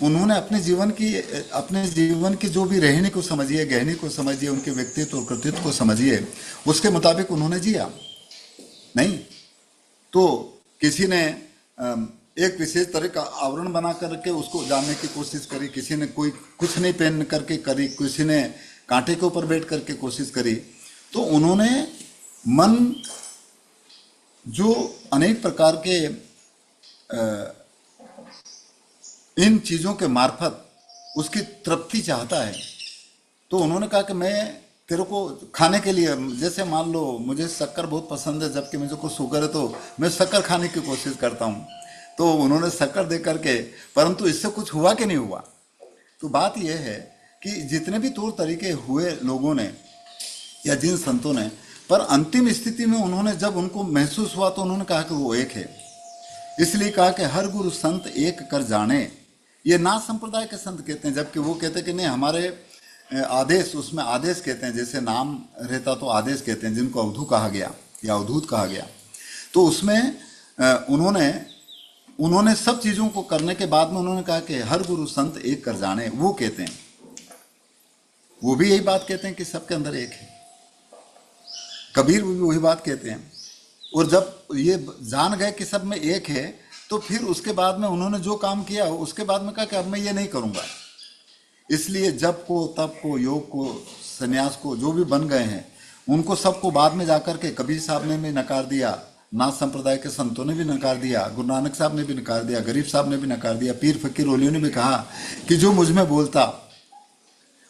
उन्होंने अपने जीवन की जो भी रहनी को समझिए, गहनी को समझिए, उनके व्यक्तित्व और कृतित्व को समझिए, उसके मुताबिक उन्होंने जिया। नहीं तो किसी ने एक विशेष तरह का आवरण बना करके उसको जानने की कोशिश करी, किसी ने कोई कुछ नहीं पहन करके करी, किसी ने कांटे के ऊपर बैठ करके कोशिश करी। तो उन्होंने मन जो अनेक प्रकार के इन चीजों के मार्फत उसकी तृप्ति चाहता है। तो उन्होंने कहा कि मैं तेरे को खाने के लिए, जैसे मान लो मुझे शक्कर बहुत पसंद है, जबकि मुझे को शुगर है, तो मैं शक्कर खाने की कोशिश करता हूँ। तो उन्होंने शक्कर दे करके, परंतु इससे कुछ हुआ कि नहीं हुआ। तो बात यह है कि जितने भी तौर तरीके हुए लोगों ने या जिन संतों ने, पर अंतिम स्थिति में उन्होंने जब उनको महसूस हुआ तो उन्होंने कहा कि वो एक है। इसलिए कहा कि हर गुरु संत एक कर जाने। ये ना संप्रदाय के संत कहते हैं, जबकि वो कहते हैं कि नहीं, हमारे आदेश, उसमें आदेश कहते हैं, जैसे नाम रहता तो आदेश कहते हैं, जिनको अवधू कहा गया या अवधूत कहा गया। तो उसमें उन्होंने उन्होंने सब चीजों को करने के बाद में उन्होंने कहा कि हर गुरु संत एक कर जाने। वो कहते हैं, वो भी यही बात कहते हैं कि सबके अंदर एक है। कबीर भी वही बात कहते हैं। और जब ये जान गए कि सब में एक है, तो फिर उसके बाद में उन्होंने जो काम किया उसके बाद में कहा कि अब मैं ये नहीं करूंगा। इसलिए जप को, तप को, योग को, संन्यास को जो भी बन गए हैं, उनको सबको बाद में जाकर के कबीर साहब ने भी नकार दिया, नाथ संप्रदाय के संतों ने भी नकार दिया, गुरु नानक साहब ने भी नकार दिया, गरीब साहब ने भी नकार दिया, पीर फकीर ओलियों ने भी कहा कि जो मुझ में बोलता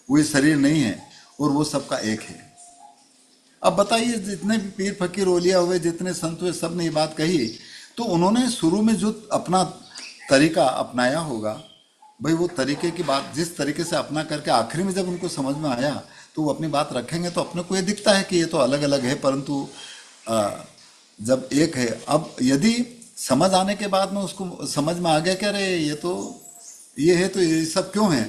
वो ये शरीर नहीं है और वो सबका एक है। अब बताइए, जितने भी पीर फकीर ओलिया हुए, जितने संत हुए, सब ने ये बात कही। तो उन्होंने शुरू में जो अपना तरीका अपनाया होगा, भाई वो तरीके की बात जिस तरीके से अपना करके आखिरी में जब उनको समझ में आया तो वो अपनी बात रखेंगे। तो अपने को ये दिखता है कि ये तो अलग अलग है, परंतु जब एक है। अब यदि समझ आने के बाद में उसको समझ में आ गया कि अरे ये तो ये है, तो ये सब क्यों है,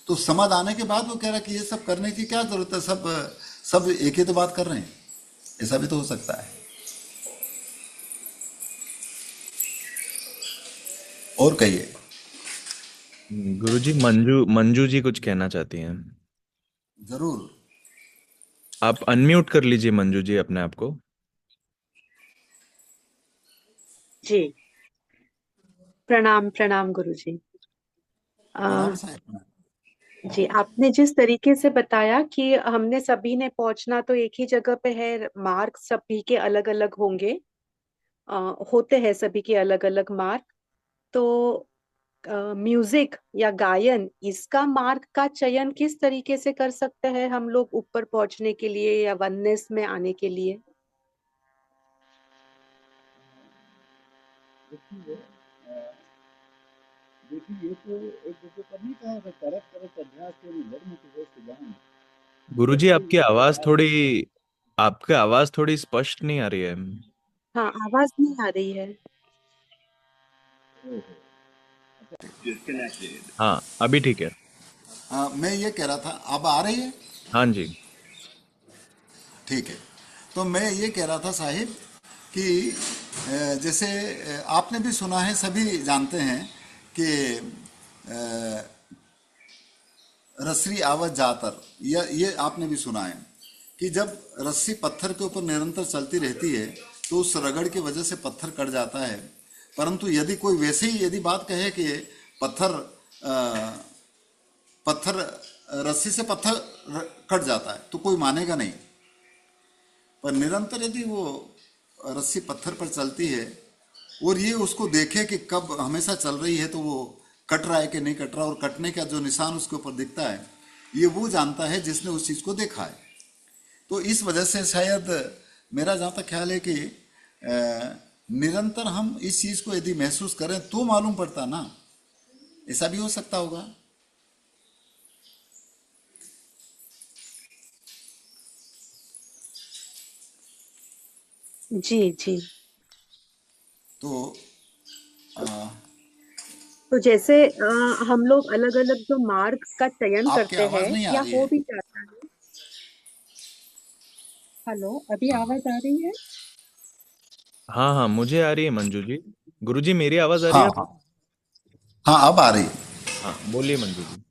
तो समझ आने के बाद वो कह रहा है कि ये सब करने की क्या जरूरत है, सब सब एक ही तो बात कर रहे हैं। ऐसा भी तो हो सकता है। और कहिए। गुरुजी, मंजू मंजू जी कुछ कहना चाहती हैं। जरूर। आप अनम्यूट कर लीजिए मंजू जी अपने आप को। जी, प्रणाम प्रणाम गुरुजी। प्रणाम अ, साहब। जी, आपने जिस तरीके से बताया कि हमने सभी ने पहुंचना तो एक ही जगह पे है, मार्ग सभी के अलग अलग होंगे, अ, होते हैं सभी के अलग अलग मार्ग। तो म्यूजिक या गायन, इसका मार्ग का चयन किस तरीके से कर सकते हैं हम लोग ऊपर पहुंचने के लिए या वननेस में आने के लिए? देखिए, देखिए, ये तो एक जगह पर नहीं कहा है, करत करत अभ्यास तेरी लग्न की हो जान। गुरुजी, जैसे ये तो आपकी आवाज थोड़ी स्पष्ट नहीं आ रही है। हाँ, आवाज नहीं आ रही है। हाँ, अभी ठीक है। मैं ये कह रहा था, अब आ रही है। हाँ जी। ठीक है। तो मैं ये कह रहा था साहिब कि जैसे आपने भी सुना है, सभी जानते हैं कि रसरी आवत जातर, ये आपने भी सुना है कि जब रस्सी पत्थर के ऊपर निरंतर चलती रहती है तो उस रगड़ की वजह से पत्थर कट जाता है। परंतु यदि कोई वैसे ही यदि बात कहे कि पत्थर पत्थर रस्सी से पत्थर कट जाता है तो कोई मानेगा नहीं। पर निरंतर यदि वो रस्सी पत्थर पर चलती है और ये उसको देखे कि कब हमेशा चल रही है, तो वो कट रहा है कि नहीं कट रहा, और कटने का जो निशान उसके ऊपर दिखता है, ये वो जानता है जिसने उस चीज को देखा है। तो इस वजह से शायद मेरा जहाँ तक ख्याल है कि निरंतर हम इस चीज को यदि महसूस करें तो मालूम पड़ता ना। ऐसा भी हो सकता होगा। जी जी। तो अ, तो जैसे हम लोग अलग अलग जो मार्ग का चयन आपकी करते हैं आवाज नहीं आ या रही हो है। भी जाता है। हेलो, अभी आवाज आ रही है? हाँ हाँ, मुझे आ रही है मंजू जी। गुरुजी, मेरी आवाज आ रही है हाँ आपको? हाँ। हाँ, अब आ रही है। हाँ, बोलिए मंजू जी।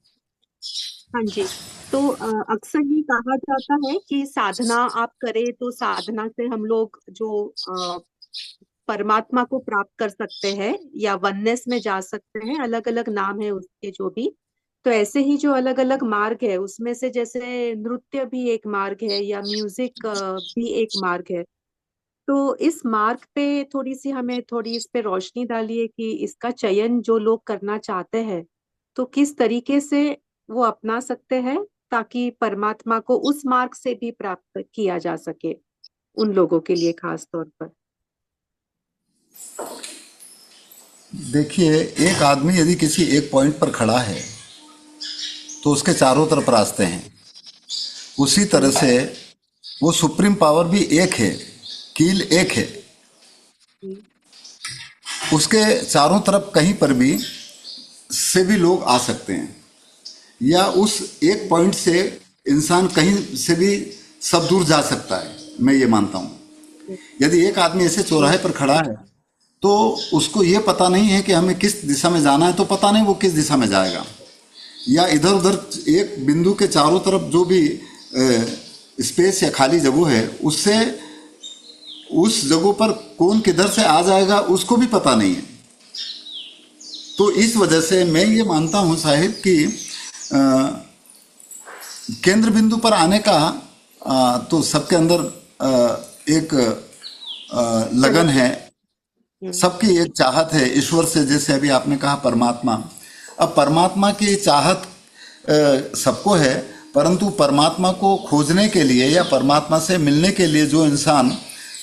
हाँ जी। तो अक्सर ये कहा जाता है कि साधना आप करें तो साधना से हम लोग जो परमात्मा को प्राप्त कर सकते हैं या वननेस में जा सकते हैं, अलग अलग नाम है उसके जो भी। तो ऐसे ही जो अलग अलग मार्ग है उसमें से जैसे नृत्य भी एक मार्ग है या म्यूजिक भी एक मार्ग है। तो इस मार्ग पे थोड़ी सी हमें थोड़ी इस पे रोशनी डालिए कि इसका चयन जो लोग करना चाहते हैं तो किस तरीके से वो अपना सकते हैं ताकि परमात्मा को उस मार्ग से भी प्राप्त किया जा सके, उन लोगों के लिए खास तौर पर। देखिए, एक आदमी यदि किसी एक पॉइंट पर खड़ा है तो उसके चारों तरफ रास्ते हैं। उसी तरह से वो सुप्रीम पावर भी एक है, कील एक है, उसके चारों तरफ कहीं पर भी से भी लोग आ सकते हैं, या उस एक पॉइंट से इंसान कहीं से भी सब दूर जा सकता है। मैं ये मानता हूँ, यदि एक आदमी ऐसे चौराहे पर खड़ा है तो उसको ये पता नहीं है कि हमें किस दिशा में जाना है, तो पता नहीं वो किस दिशा में जाएगा, या इधर उधर एक बिंदु के चारों तरफ जो भी स्पेस या खाली जगह है, उससे उस जगह पर कौन किधर से आ जाएगा उसको भी पता नहीं है। तो इस वजह से मैं ये मानता हूँ साहिब कि केंद्र बिंदु पर आने का तो सबके अंदर एक लगन है, सबकी एक चाहत है ईश्वर से। जैसे अभी आपने कहा परमात्मा, अब परमात्मा की चाहत सबको है, परंतु परमात्मा को खोजने के लिए या परमात्मा से मिलने के लिए जो इंसान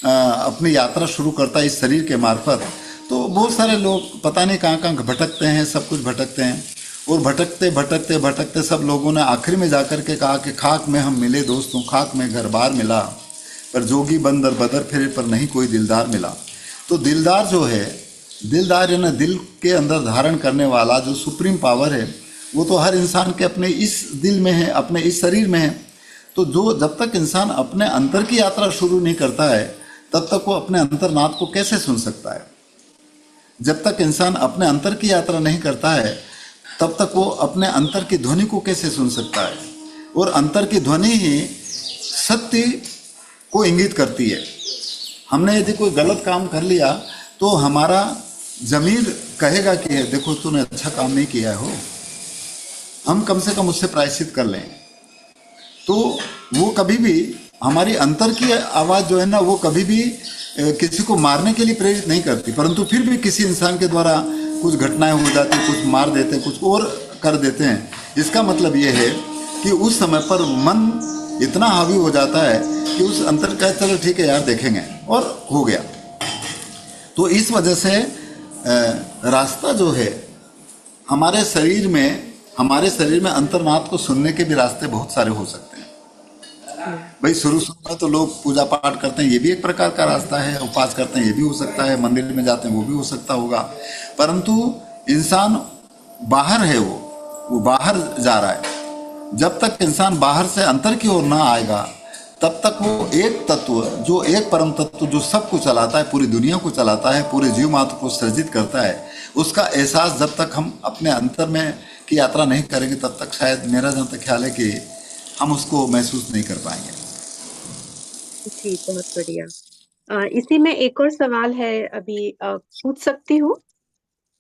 अपनी यात्रा शुरू करता है इस शरीर के मार्फत, तो बहुत सारे लोग पता नहीं कहाँ कहाँ भटकते हैं, सब कुछ भटकते हैं। और भटकते भटकते भटकते सब लोगों ने आखिर में जाकर के कहा कि खाक में हम मिले दोस्तों, खाक में घर बार मिला, पर जोगी बंदर बदर फिरे पर नहीं कोई दिलदार मिला। तो दिलदार जो है, दिलदार यानी दिल के अंदर धारण करने वाला जो सुप्रीम पावर है, वो तो हर इंसान के अपने इस दिल में है, अपने इस शरीर में है। तो जो जब तक इंसान अपने अंतर की यात्रा शुरू नहीं करता है तब तक वो अपने अंतर्नाद को कैसे सुन सकता है। जब तक इंसान अपने अंतर की यात्रा नहीं करता है तब तक वो अपने अंतर की ध्वनि को कैसे सुन सकता है। और अंतर की ध्वनि ही सत्य को इंगित करती है। हमने यदि कोई गलत काम कर लिया तो हमारा जमीर कहेगा कि देखो तूने अच्छा काम नहीं किया हो, हम कम से कम उससे प्रायश्चित कर लें। तो वो कभी भी हमारी अंतर की आवाज़ जो है ना, वो कभी भी किसी को मारने के लिए प्रेरित नहीं करती, परंतु फिर भी किसी इंसान के द्वारा कुछ घटनाएं हो जाती, कुछ मार देते, कुछ और कर देते हैं। इसका मतलब ये है कि उस समय पर मन इतना हावी हो जाता है कि उस अंतर का चलो ठीक है यार देखेंगे, और हो गया। तो इस वजह से रास्ता जो है हमारे शरीर में अंतर्नाद को सुनने के भी रास्ते बहुत सारे हो सकते हैं। भाई शुरू में तो लोग पूजा पाठ करते हैं, ये भी एक प्रकार का रास्ता है, उपवास करते हैं, ये भी हो सकता है, मंदिर में जाते हैं, वो भी हो सकता होगा। परंतु इंसान बाहर है, वो बाहर जा रहा है। जब तक इंसान बाहर से अंतर की ओर ना आएगा तब तक वो एक तत्व, जो एक परम तत्व जो सबको चलाता है, पूरी दुनिया को चलाता है, पूरे जीव मात्र को सृजित करता है, उसका एहसास जब तक हम अपने अंतर में की यात्रा नहीं करेंगे तब तक शायद मेरा जहाँ तक ख्याल है कि हम उसको महसूस नहीं कर पाएंगे। जी, बहुत बढ़िया। इसी में एक और सवाल है, अभी पूछ सकती हूँ?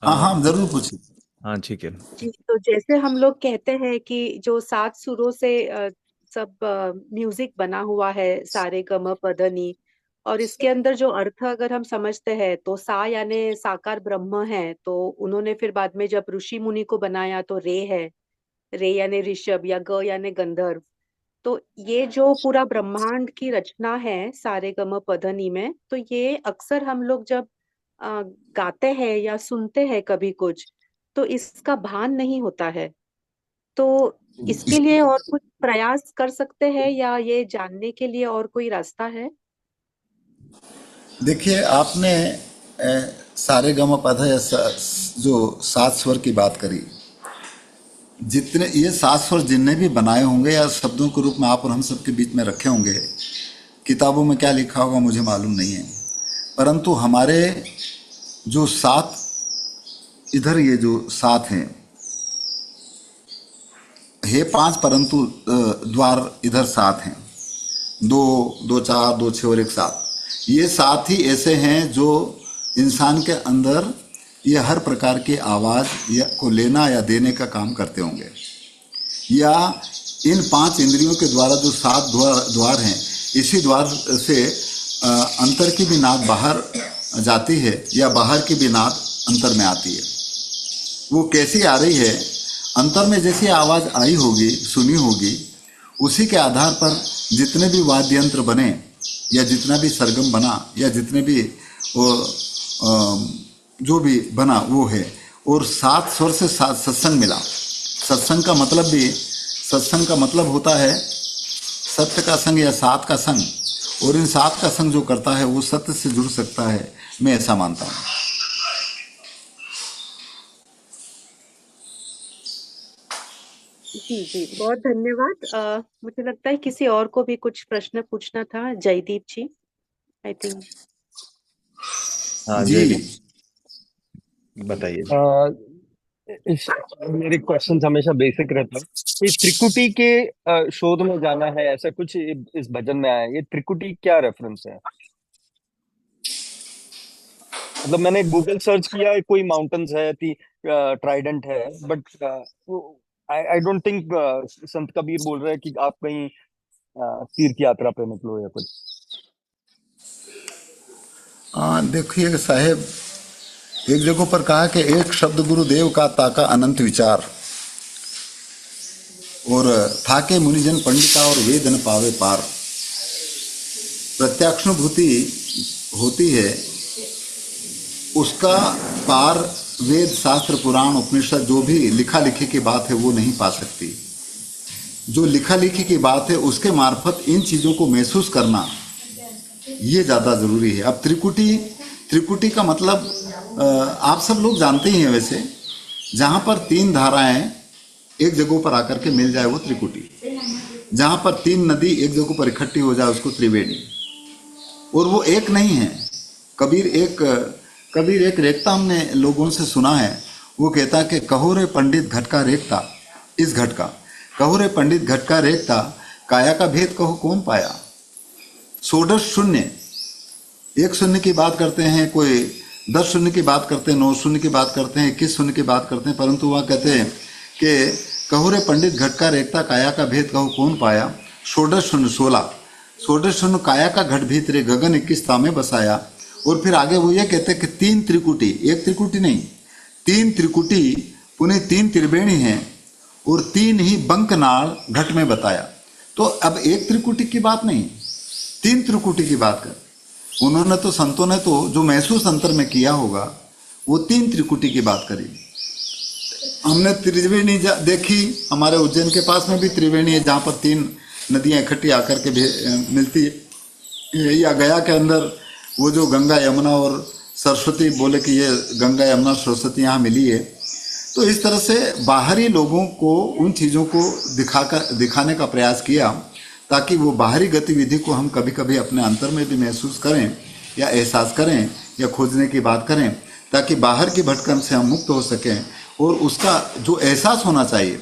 हाँ हाँ जरूर पूछिए। हाँ ठीक है। जी, तो जैसे हम लोग कहते हैं कि जो 7 सुरों से सब म्यूजिक बना हुआ है, सारे गम पद नी, और इसके अंदर जो अर्थ अगर हम समझते हैं तो सा यानी साकार ब्रह्म है, तो उन्होंने फिर बाद में जब ऋषि मुनि को बनाया तो रे है, रे यानी ऋषभ, या ग यानी गंधर्व। तो ये जो पूरा ब्रह्मांड की रचना है सारे गम पधनी में, तो ये अक्सर हम लोग जब गाते हैं या सुनते हैं कभी कुछ, तो इसका भान नहीं होता है। तो इसके लिए और कुछ प्रयास कर सकते हैं या ये जानने के लिए और कोई रास्ता है? देखिए, आपने सारे गम पध जो 7 स्वर की बात करी, जितने ये 7 स्वर जिनने भी बनाए होंगे या शब्दों के रूप में आप और हम सबके बीच में रखे होंगे, किताबों में क्या लिखा होगा मुझे मालूम नहीं है, परंतु हमारे जो 7 इधर ये जो 7 हैं, हे 5 परंतु द्वार इधर 7 हैं, 2 2 4 2 6 और 1 7। ये 7 ही ऐसे हैं जो इंसान के अंदर ये हर प्रकार की आवाज़ या को लेना या देने का काम करते होंगे, या इन 5 इंद्रियों के द्वारा जो 7 द्वार हैं, इसी द्वार से अंतर की भी नाद बाहर जाती है या बाहर की भी नाद अंतर में आती है। वो कैसी आ रही है अंतर में जैसी आवाज आई होगी, सुनी होगी, उसी के आधार पर जितने भी वाद्य यंत्र बने या जितना भी सरगम बना या जितने भी वो जो भी बना वो है। और 7 स्वर से सत्संग मिला। सत्संग का मतलब होता है सत्य का संग या सात का संग, और इन 7 का संग जो करता है वो सत्य से जुड़ सकता है, मैं ऐसा मानता हूँ। जी जी, बहुत धन्यवाद। मुझे लगता है किसी और को भी कुछ प्रश्न पूछना था। जयदीप जी, आई थिंक। हाँ जी जयदीप बताइए। मेरे क्वेश्चन हमेशा बेसिक रहते हैं। ये त्रिकुटी के शोध में जाना है, ऐसा कुछ इस भजन में आया है। ये त्रिकुटी क्या रेफरेंस है? मतलब मैंने गूगल सर्च किया, कोई माउंटेन्स है, ट्राइडेंट है, बट आई डोंट थिंक संत कबीर बोल रहे हैं कि आप कहीं तीर्थ यात्रा पे निकलो या कुछ। देखिए साहेब, एक जगह पर कहा कि एक शब्द गुरुदेव का ताका अनंत विचार, और थाके मुनिजन पंडिता और वेद न पावे पार। प्रत्यक्षानुभूति होती है, उसका पार वेद शास्त्र पुराण उपनिषद जो भी लिखा लिखी की बात है वो नहीं पा सकती। जो लिखा लिखी की बात है उसके मार्फत इन चीज़ों को महसूस करना ये ज़्यादा ज़रूरी है। अब त्रिकुटी का मतलब आप सब लोग जानते ही हैं। वैसे जहाँ पर 3 धाराएं एक जगह पर आकर के मिल जाए वो त्रिकुटी, जहाँ पर 3 नदी एक जगह पर इकट्ठी हो जाए उसको त्रिवेणी। और वो एक नहीं है। कबीर एक रेखता हमने लोगों से सुना है, वो कहता कि कहो रे पंडित घट का रेखता, इस घट का कहो रे पंडित घट का रेखता, काया का भेद कहो कौन पाया। 16 शून्य, 1 शून्य की बात करते हैं, कोई 10 शून्य की बात करते हैं, 9 शून्य की बात करते हैं, 21 शून्य की बात करते हैं, परंतु वह कहते हैं कि कहो रे पंडित घट का रेखता, काया का भेद कहो कौन पाया। 16 शून्य 16 शून्य काया का घट भीतरे गगन 21 तामे बसाया। और फिर आगे वो ये कहते हैं कि 3 त्रिकुटी, एक त्रिकुटी नहीं, 3 त्रिकुटी पुणे 3 त्रिवेणी हैं, और 3 ही बंकनाल घट में बताया। तो अब एक त्रिकुटी की बात नहीं, 3 त्रिकुटी की बात कर। उन्होंने तो, संतों ने तो जो महसूस अंतर में किया होगा वो 3 त्रिकुटी की बात करी। हमने त्रिवेणी देखी, हमारे उज्जैन के पास में भी त्रिवेणी है, जहाँ पर 3 नदियाँ इकट्ठी आकर के मिलती है। या गया के अंदर वो जो गंगा यमुना और सरस्वती, बोले कि ये गंगा यमुना सरस्वती यहाँ मिली है। तो इस तरह से बाहरी लोगों को उन चीज़ों को दिखाने का प्रयास किया, ताकि वो बाहरी गतिविधि को हम कभी कभी अपने अंतर में भी महसूस करें या एहसास करें या खोजने की बात करें, ताकि बाहर की भटकन से हम मुक्त हो सकें। और उसका जो एहसास होना चाहिए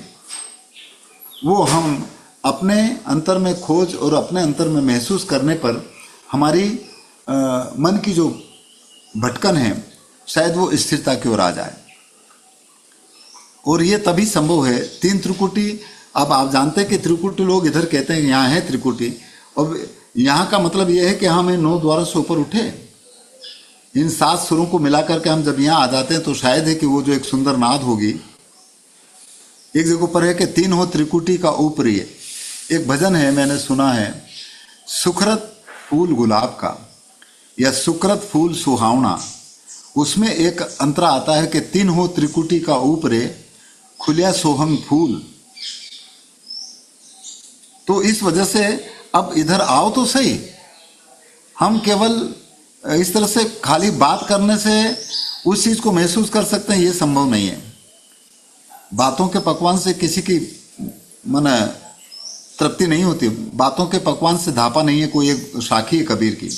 वो हम अपने अंतर में खोज और अपने अंतर में महसूस करने पर हमारी मन की जो भटकन है शायद वो स्थिरता की ओर आ जाए। और ये तभी संभव है। 3 त्रिकुटी, अब आप जानते हैं कि त्रिकुटी लोग इधर कहते हैं यहाँ है त्रिकुटी, और यहाँ का मतलब ये है कि हमें 9 द्वारों से ऊपर उठे। इन 7 सुरों को मिला करके हम जब यहाँ आ जाते हैं तो शायद है कि वो जो एक सुंदर नाद होगी। एक जगह पर है कि 3 हो त्रिकुटी का ऊपरी। एक भजन है, मैंने सुना है, सुखरत फूल गुलाब का या सुकृत फूल सुहावना, उसमें एक अंतरा आता है कि 3 हो त्रिकुटी का ऊपरे, खुलिया सोहंग फूल। तो इस वजह से अब इधर आओ तो सही। हम केवल इस तरह से खाली बात करने से उस चीज को महसूस कर सकते हैं, ये संभव नहीं है। बातों के पकवान से किसी की मन तृप्ति नहीं होती। बातों के पकवान से धापा नहीं है, कोई एक साखी है कबीर की।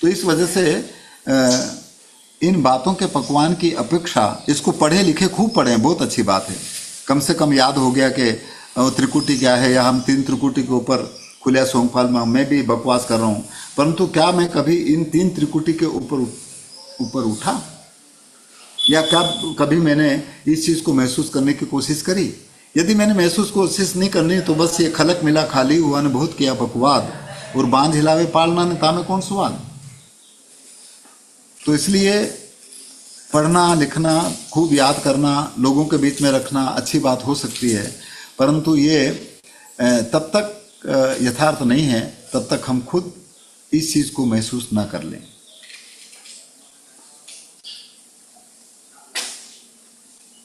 तो इस वजह से इन बातों के पकवान की अपेक्षा इसको पढ़े लिखे खूब पढ़े, बहुत अच्छी बात है। कम से कम याद हो गया कि त्रिकुटी क्या है, या हम 3 त्रिकुटी के ऊपर खुलिया सोमफल में मैं भी बकवास कर रहा हूँ, परंतु क्या मैं कभी इन 3 त्रिकुटी के ऊपर उठा, या कभी मैंने इस चीज़ को महसूस करने की कोशिश करी? यदि मैंने महसूस कोशिश नहीं करनी तो बस ये खलक मिला खाली हुआ ने बहुत किया बकवाद, और बांध हिलावे पालना ने तामे कौन स्वाद। तो इसलिए पढ़ना लिखना खूब याद करना लोगों के बीच में रखना अच्छी बात हो सकती है, परंतु ये तब तक यथार्थ नहीं है तब तक हम खुद इस चीज को महसूस ना कर लें।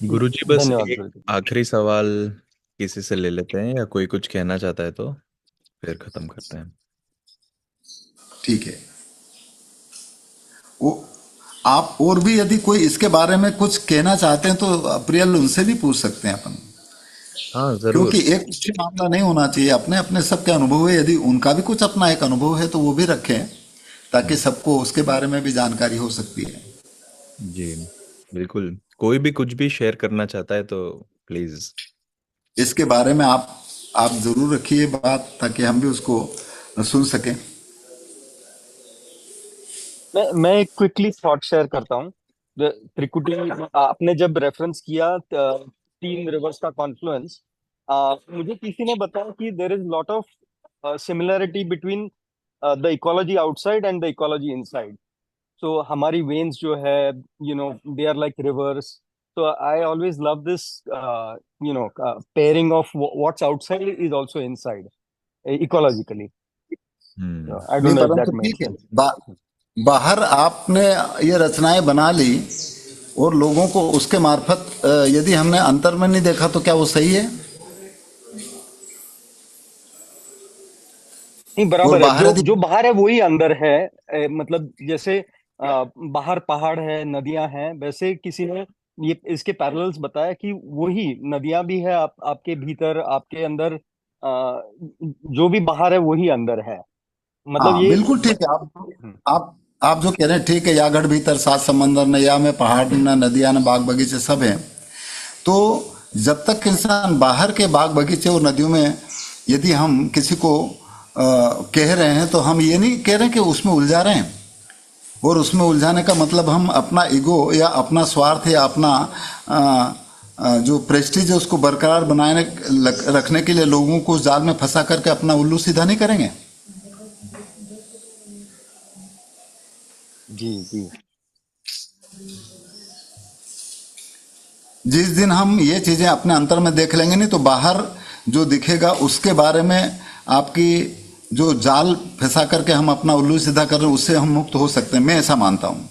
गुरुजी बस धन्यवाद एक गुरुजी। आखिरी सवाल किसी से ले लेते हैं, या कोई कुछ कहना चाहता है तो फिर खत्म करते हैं। ठीक है, वो आप और भी यदि कोई इसके बारे में कुछ कहना चाहते हैं तो प्रियल उनसे भी पूछ सकते हैं अपन, हाँ जरूर। क्योंकि एक ही मामला नहीं होना चाहिए, अपने अपने सबके अनुभव है, यदि उनका भी कुछ अपना एक अनुभव है तो वो भी रखें ताकि सबको उसके बारे में भी जानकारी हो सकती है। जी बिल्कुल, कोई भी कुछ भी शेयर करना चाहता है तो प्लीज। इसके बारे में आप जरूर रखिए बात ताकि हम भी उसको सुन सकें। मैं एक क्विकली थॉट शेयर करता हूँ। त्रिकुटी, आपने जब रेफरेंस किया तीन रिवर्स का कॉन्फ्लुएंस, मुझे किसी ने बताया कि there is lot of similarity between the ecology outside and the ecology inside. So हमारी वेन्स जो है, they are like rivers. So I always love this, pairing of what's outside is also inside, ecologically. So I नहीं don't know if परंतु that makes ठीक है, sense. बाहर आपने ये रचनाएं बना ली और लोगों को उसके मार्फत यदि हमने अंतर में नहीं देखा तो क्या वो सही है? नहीं, और बराबर है। बाहर जो यदि जो बाहर है वही अंदर है। मतलब जैसे बाहर पहाड़ है, नदियां हैं, वैसे किसी ने ये इसके पैरेलल्स बताया कि वही नदियां भी है आपके भीतर, आपके अंदर। जो भी बाहर है वही अंदर है। मतलब हाँ ये बिल्कुल ठीक है, आप जो कह रहे हैं ठीक है, या गढ़ भीतर सात समंदर न, या में पहाड़ न, नदियां न, बाग बगीचे सब हैं। तो जब तक इंसान बाहर के बाग बगीचे और नदियों में यदि हम किसी को कह रहे हैं तो हम ये नहीं कह रहे कि उसमें उलझा रहे हैं, और उसमें उलझाने का मतलब हम अपना ईगो या अपना स्वार्थ या अपना जो प्रेस्टीज है उसको बरकरार बनाए रखने के लिए लोगों को उस जाल में फंसा करके अपना उल्लू सीधा नहीं करेंगे। जी जी। जिस दिन हम ये चीजें अपने अंतर में देख लेंगे नहीं तो बाहर जो दिखेगा उसके बारे में आपकी जो जाल फंसा करके हम अपना उल्लू सीधा कर रहे हैं उससे हम मुक्त हो सकते हैं, मैं ऐसा मानता हूं।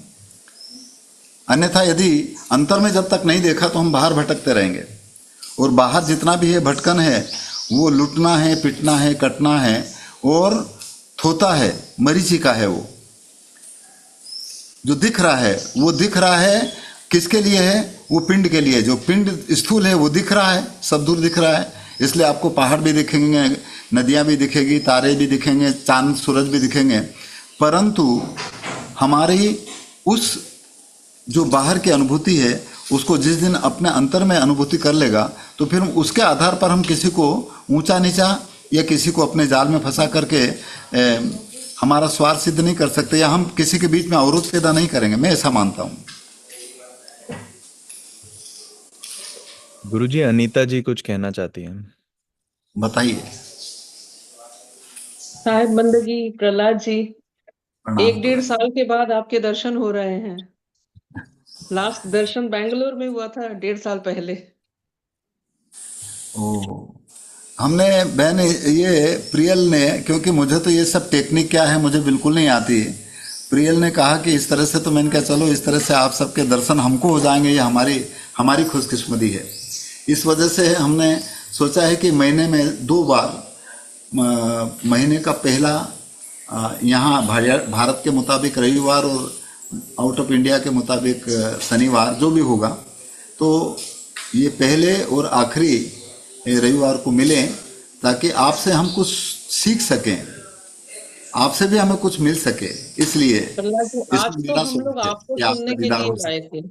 अन्यथा यदि अंतर में जब तक नहीं देखा तो हम बाहर भटकते रहेंगे, और बाहर जितना भी है भटकन है वो लुटना है, पिटना है, कटना है और थोता है, मरीचिका है। वो जो दिख रहा है वो दिख रहा है किसके लिए है? वो पिंड के लिए। जो पिंड स्थूल है वो दिख रहा है, सब दूर दिख रहा है, इसलिए आपको पहाड़ भी दिखेंगे, नदियां भी दिखेगी, तारे भी दिखेंगे, चांद सूरज भी दिखेंगे। परंतु हमारी उस जो बाहर की अनुभूति है उसको जिस दिन अपने अंतर में अनुभूति कर लेगा तो फिर उसके आधार पर हम किसी को ऊंचा नीचा या किसी को अपने जाल में फंसा करके हमारा स्वार्थ सिद्ध नहीं कर सकते, या हम किसी के बीच में अवरोध पैदा नहीं करेंगे, मैं ऐसा मानता हूं। गुरुजी अनीता जी कुछ कहना चाहती हैं। बताइए। साहेब बंदगी प्रहलाद जी, प्रणाम 1-1.5 साल के बाद आपके दर्शन हो रहे हैं। लास्ट दर्शन बैंगलोर में हुआ था 1.5 साल पहले। ओ, हमने बहन ये प्रियल ने, क्योंकि मुझे तो ये सब टेक्निक क्या है मुझे बिल्कुल नहीं आती, प्रियल ने कहा कि इस तरह से, तो मैंने कहा चलो इस तरह से आप सबके दर्शन हमको हो जाएंगे, ये हमारी हमारी खुशकिस्मती है। इस वजह से हमने सोचा है कि महीने में 2 बार, महीने का पहला यहाँ भारत के मुताबिक रविवार और आउट ऑफ इंडिया के मुताबिक शनिवार, जो भी होगा, तो ये पहले और आखिरी रविवार को मिलें ताकि आपसे हम कुछ सीख सकें, आपसे भी हमें कुछ मिल सके। इसलिए प्रहलाद जी, आज इसमें तो मेरा हम लोग स्वागत है आपको कि सुनने आपका के दीदार लिए हो आए सके। थे।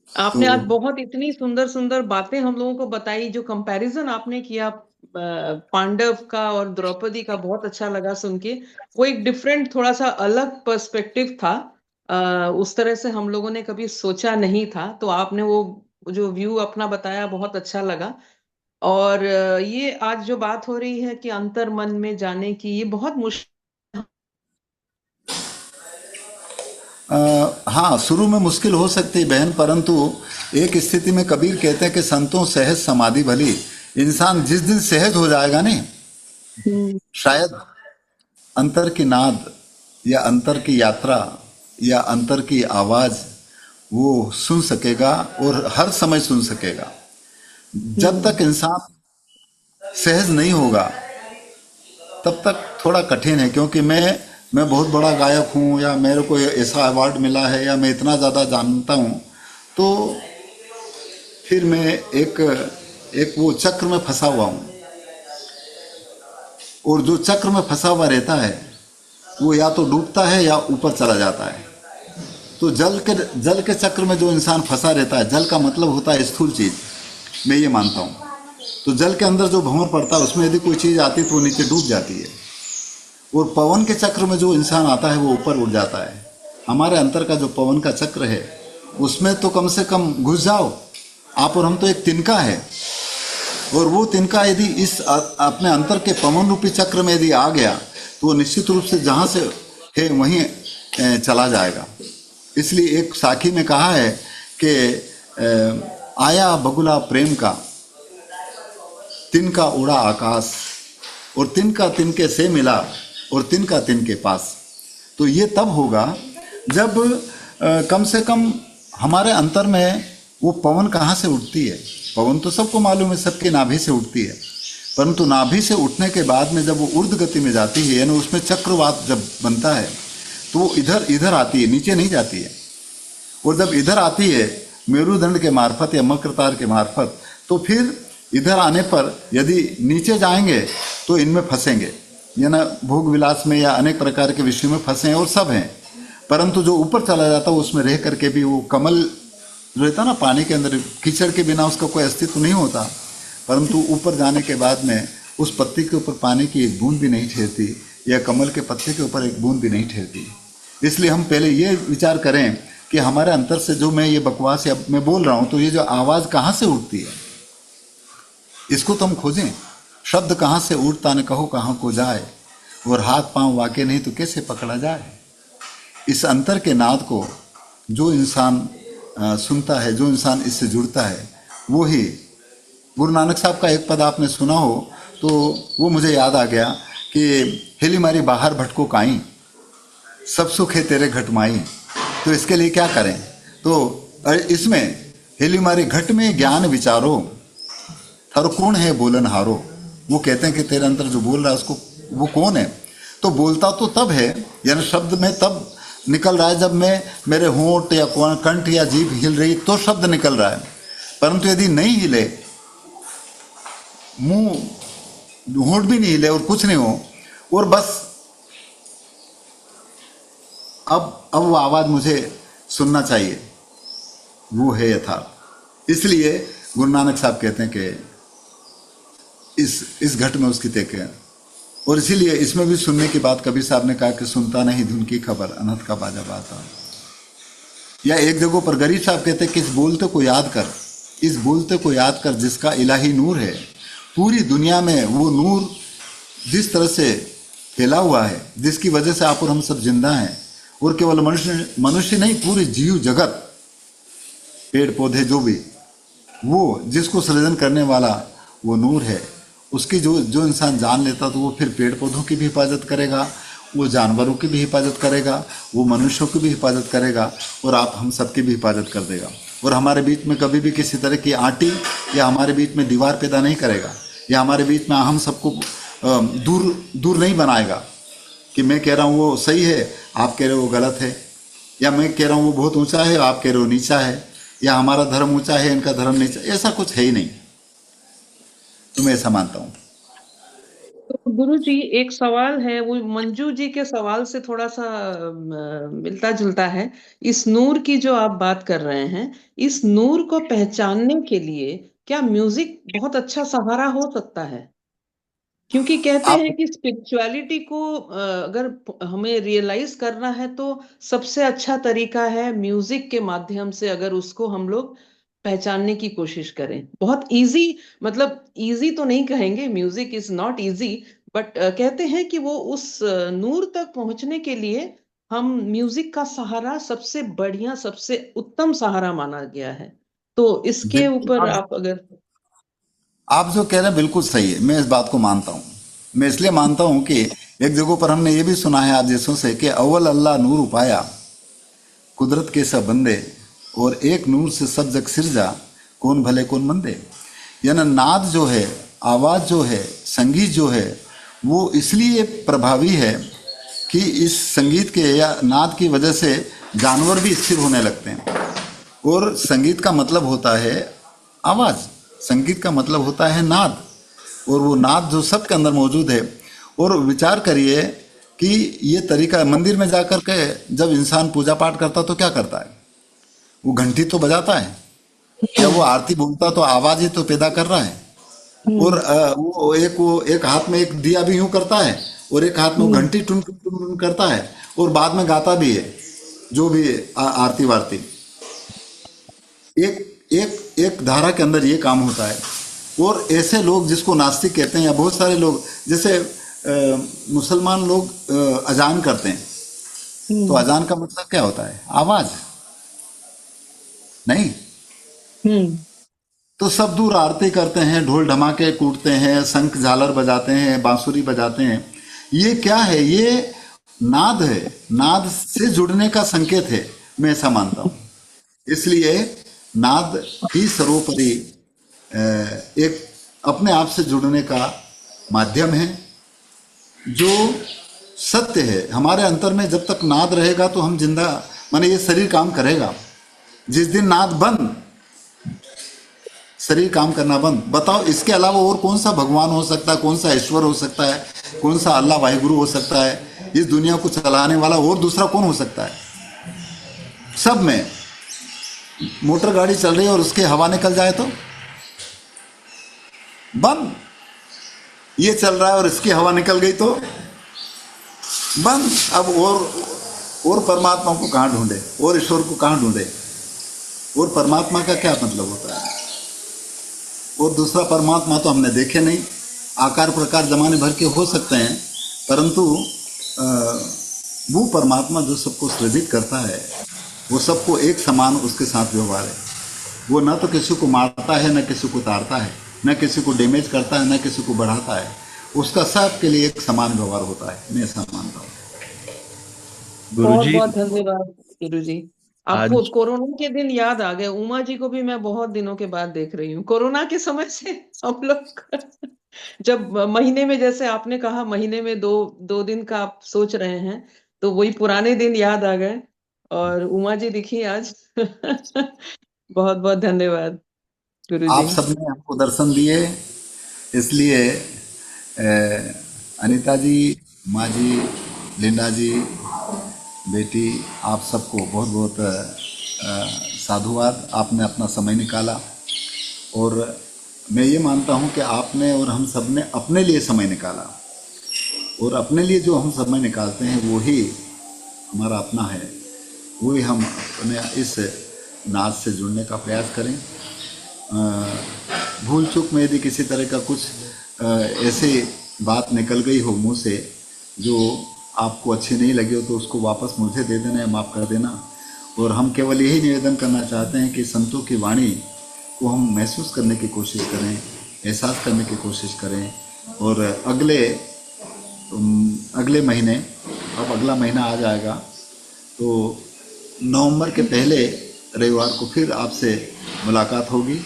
तो आपने आज बहुत इतनी सुंदर सुंदर बातें हम लोगों को बताई। जो कंपैरिजन आपने किया पांडव का और द्रौपदी का, बहुत अच्छा लगा सुन के। वो एक डिफरेंट, थोड़ा सा अलग पर्सपेक्टिव था। उस तरह से हम लोगों ने कभी सोचा नहीं था, तो आपने वो जो व्यू अपना बताया, बहुत अच्छा लगा। और ये आज जो बात हो रही है कि अंतर मन में जाने की, ये बहुत मुश्किल। हाँ, शुरू में मुश्किल हो सकती है बहन, परंतु एक स्थिति में कबीर कहते हैं कि संतों सहज समाधि भली। इंसान जिस दिन सहज हो जाएगा नहीं, शायद अंतर की नाद या अंतर की यात्रा या अंतर की आवाज वो सुन सकेगा, और हर समय सुन सकेगा। जब तक इंसान सहज नहीं होगा तब तक थोड़ा कठिन है, क्योंकि मैं बहुत बड़ा गायक हूँ, या मेरे को ऐसा अवार्ड मिला है, या मैं इतना ज़्यादा जानता हूँ, तो फिर मैं एक वो चक्र में फंसा हुआ हूँ। और जो चक्र में फंसा हुआ रहता है वो या तो डूबता है या ऊपर चला जाता है। तो जल के चक्र में जो इंसान फंसा रहता है, जल का मतलब होता है स्थूल चीज, मैं ये मानता हूँ। तो जल के अंदर जो भंवर पड़ता है उसमें यदि कोई चीज आती है तो वो नीचे डूब जाती है। और पवन के चक्र में जो इंसान आता है वो ऊपर उड़ जाता है। हमारे अंतर का जो पवन का चक्र है उसमें तो कम से कम घुस जाओ आप और हम, तो एक तिनका है। और वो तिनका यदि इस अपने अंतर के पवन रूपी चक्र में यदि आ गया तो वो निश्चित रूप से जहाँ से है वहीं चला जाएगा। इसलिए एक साखी में कहा है कि आया बगुला प्रेम का, तिनका उड़ा आकाश, और तिनका तिनके से मिला, और तिनका तिनके पास। तो ये तब होगा जब कम से कम हमारे अंतर में वो पवन कहाँ से उठती है। पवन तो सबको मालूम है, सबके नाभि से उठती है, परंतु नाभि से उठने के बाद में जब वो ऊर्ध्व गति में जाती है, यानी उसमें चक्रवात जब बनता है तो वो इधर आती है, नीचे नहीं जाती है। और जब इधर आती है मेरुदंड के मार्फत या मक्रतार के मार्फत, तो फिर इधर आने पर यदि नीचे जाएंगे तो इनमें फंसेंगे, यानी भोग विलास में या अनेक प्रकार के विषयों में फंसे हैं और सब हैं। परंतु जो ऊपर चला जाता है उसमें रह करके भी वो कमल जो रहता ना पानी के अंदर, कीचड़ के बिना उसका कोई अस्तित्व नहीं होता, परंतु ऊपर जाने के बाद में उस पत्ती के ऊपर पानी की एक बूंद भी नहीं ठहरती, या कमल के पत्ते के ऊपर एक बूंद भी नहीं ठहरती। इसलिए हम पहले ये विचार करें कि हमारे अंतर से जो मैं ये बकवास या मैं बोल रहा हूँ, तो ये जो आवाज़ कहाँ से उठती है इसको तो हम खोजें। शब्द कहाँ से उठता न कहो कहाँ को जाए, और हाथ पांव वाके नहीं तो कैसे पकड़ा जाए। इस अंतर के नाद को जो इंसान सुनता है, जो इंसान इससे जुड़ता है, वो ही। गुरु नानक साहब का एक पद आपने सुना हो तो वो मुझे याद आ गया कि हेली मारी बाहर भटको काई, सब सुख है तेरे घट माई। तो इसके लिए क्या करें, तो इसमें हेली मारी घट में ज्ञान विचारो, थारो कौन है बोलन हारो। वो कहते हैं कि तेरे अंदर जो बोल रहा है उसको वो कौन है। तो बोलता तो तब है, यानी शब्द में तब निकल रहा है जब मैं मेरे होंठ या कंठ या जीभ हिल रही तो शब्द निकल रहा है। परंतु यदि नहीं हिले, मुंह होंठ भी नहीं हिले और कुछ नहीं हो, और बस अब वो आवाज मुझे सुनना चाहिए, वो है यथार्थ। इसलिए गुरु नानक साहब कहते हैं कि इस घट में उसकी टेक है। और इसीलिए इसमें भी सुनने की बात, कबीर साहब ने कहा कि सुनता नहीं धुन की खबर, अनहद का बाजा बाता। या एक जगह पर गरीब साहब कहते हैं कि इस बोलते को याद कर, इस बोलते को याद कर जिसका इलाही नूर है। पूरी दुनिया में वो नूर जिस तरह से फैला हुआ है, जिसकी वजह से आप और हम सब जिंदा हैं, और केवल मनुष्य नहीं, पूरी जीव जगत, पेड़ पौधे जो भी, वो जिसको सृजन करने वाला वो नूर है। उसकी जो इंसान जान लेता तो वो फिर पेड़ पौधों की भी हिफाजत करेगा, वो जानवरों की भी हिफाजत करेगा, वो मनुष्यों की भी हिफाजत करेगा, और आप हम सबकी भी हिफाजत कर देगा। और हमारे बीच में कभी भी किसी तरह की आंटी या हमारे बीच में दीवार पैदा नहीं करेगा, या हमारे बीच में हम सबको दूर नहीं बनाएगा कि मैं कह रहा हूँ वो सही है, आप कह रहे हो वो गलत है, या मैं कह रहा हूँ वो बहुत ऊंचा है, आप कह रहे हो नीचा है, या हमारा धर्म ऊंचा है, इनका धर्म नीचा। ऐसा कुछ है ही नहीं, तो मैं ऐसा मानता हूँ। तो गुरु जी एक सवाल है, वो मंजू जी के सवाल से थोड़ा सा मिलता जुलता है। इस नूर की जो आप बात कर रहे हैं, इस नूर को पहचानने के लिए क्या म्यूजिक बहुत अच्छा सहारा हो सकता है? क्योंकि कहते आप हैं कि स्पिरिचुअलिटी को अगर हमें रियलाइज करना है तो सबसे अच्छा तरीका है म्यूजिक के माध्यम से, अगर उसको हम लोग पहचानने की कोशिश करें। बहुत इजी, मतलब इजी तो नहीं कहेंगे, music is not easy, but कहते हैं कि वो उस नूर तक पहुंचने के लिए हम म्यूजिक का सहारा सबसे बढ़िया, सबसे उत्तम सहारा माना गया है। तो इसके बिल्कुल ऊपर आप अगर आप जो कह रहे हैं बिल्कुल सही है, मैं इस बात को मानता हूँ। मैं इसलिए मानता हूँ कि एक जगह पर हमने ये भी सुना है आदेशों से कि अव्वल अल्लाह नूर उपाया, कुदरत के सब बंदे, और एक नूर से सब जग सिरजा, कौन भले कौन मंदे। यानी नाद जो है, आवाज़ जो है, संगीत जो है, वो इसलिए प्रभावी है कि इस संगीत के या नाद की वजह से जानवर भी स्थिर होने लगते हैं। और संगीत का मतलब होता है आवाज़, संगीत का मतलब होता है नाद, और वो नाद जो सबके अंदर मौजूद है। और विचार करिए कि ये तरीका, मंदिर में जाकर के जब इंसान पूजा पाठ करता तो क्या करता है, वो घंटी तो बजाता है, या वो आरती बोलता तो आवाज़ ही तो पैदा कर रहा है। और वो एक हाथ में एक दिया भी यूं करता है, और एक हाथ में वो घंटी टुन टुन टुन टुन करता है, और बाद में गाता भी है जो भी आरती वारती। एक एक एक धारा के अंदर ये काम होता है। और ऐसे लोग जिसको नास्तिक कहते हैं, या बहुत सारे लोग, जैसे मुसलमान लोग अजान करते हैं, तो अजान का मतलब क्या होता है? आवाज नहीं। तो सब दूर आरती करते हैं, ढोल ढमाके कूटते हैं, शंख झालर बजाते हैं, बांसुरी बजाते हैं। ये क्या है? ये नाद है, नाद से जुड़ने का संकेत है, मैं ऐसा मानता हूँ। इसलिए नाद ही सर्वोपरि एक अपने आप से जुड़ने का माध्यम है, जो सत्य है। हमारे अंतर में जब तक नाद रहेगा तो हम जिंदा, माने ये शरीर काम करेगा। जिस दिन नाद बंद, शरीर काम करना बंद। बताओ इसके अलावा और कौन सा भगवान हो सकता है, कौन सा ईश्वर हो सकता है, कौन सा अल्लाह वाहिगुरु हो सकता है? इस दुनिया को चलाने वाला और दूसरा कौन हो सकता है? सब में मोटर गाड़ी चल रही है और उसके हवा निकल जाए तो बंद। ये चल रहा है और इसकी हवा निकल गई तो बंद। अब और परमात्मा को कहाँ ढूंढे, और ईश्वर को कहाँ ढूंढे? और परमात्मा का क्या मतलब होता है? और दूसरा परमात्मा तो हमने देखे नहीं। आकार प्रकार जमाने भर के हो सकते हैं, परंतु वो परमात्मा जो सबको सृजित करता है, वो सबको एक समान उसके साथ व्यवहार है। वो न तो किसी को मारता है, न किसी को तारता है, न किसी को डैमेज करता है, न किसी को बढ़ाता है। उसका सबके लिए एक समान व्यवहार होता है, मैं ऐसा मानता हूँ। बहुत गुरुजी बहुत धन्यवाद गुरुजी। आपको आज कोरोना के दिन याद आ गए। उमा जी को भी मैं बहुत दिनों के बाद देख रही हूँ। कोरोना के समय से हम लोग जब महीने में, जैसे आपने कहा, महीने में दो दिन का आप सोच रहे हैं, तो वही पुराने दिन याद आ गए। और उमा जी दिखी आज। बहुत बहुत धन्यवाद गुरुजी। आप सबने हमको दर्शन दिए, इसलिए अनीता जी, माँ जी, लिंडा जी, बेटी, आप सबको बहुत बहुत साधुवाद। आपने अपना समय निकाला, और मैं ये मानता हूँ कि आपने और हम सब ने अपने लिए समय निकाला, और अपने लिए जो हम समय निकालते हैं वो ही हमारा अपना है। वही हम अपने इस नाच से जुड़ने का प्रयास करें। भूल चूक में यदि किसी तरह का कुछ ऐसी बात निकल गई हो मुँह से जो आपको अच्छी नहीं लगी हो, तो उसको वापस मुझे दे देना या माफ़ कर देना। और हम केवल यही निवेदन करना चाहते हैं कि संतों की वाणी को हम महसूस करने की कोशिश करें, एहसास करने की कोशिश करें। और अगले महीने, अब अगला महीना आ जाएगा, तो नवंबर के पहले रविवार को फिर आपसे मुलाकात होगी।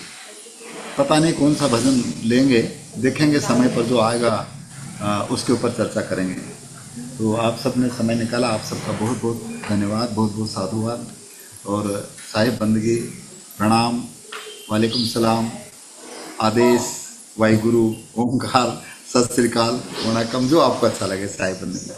पता नहीं कौन सा भजन लेंगे, देखेंगे समय पर जो आएगा उसके ऊपर चर्चा करेंगे। तो आप सब ने समय निकाला, आप सबका बहुत बहुत धन्यवाद, बहुत बहुत साधुवाद। और साहिब बंदगी, प्रणाम, वालेकुम सलाम, आदेश, वाहिगुरु, ओंकार, सत श्री अकाल, वणकम, जो आपको अच्छा लगे साहिब बंदगी।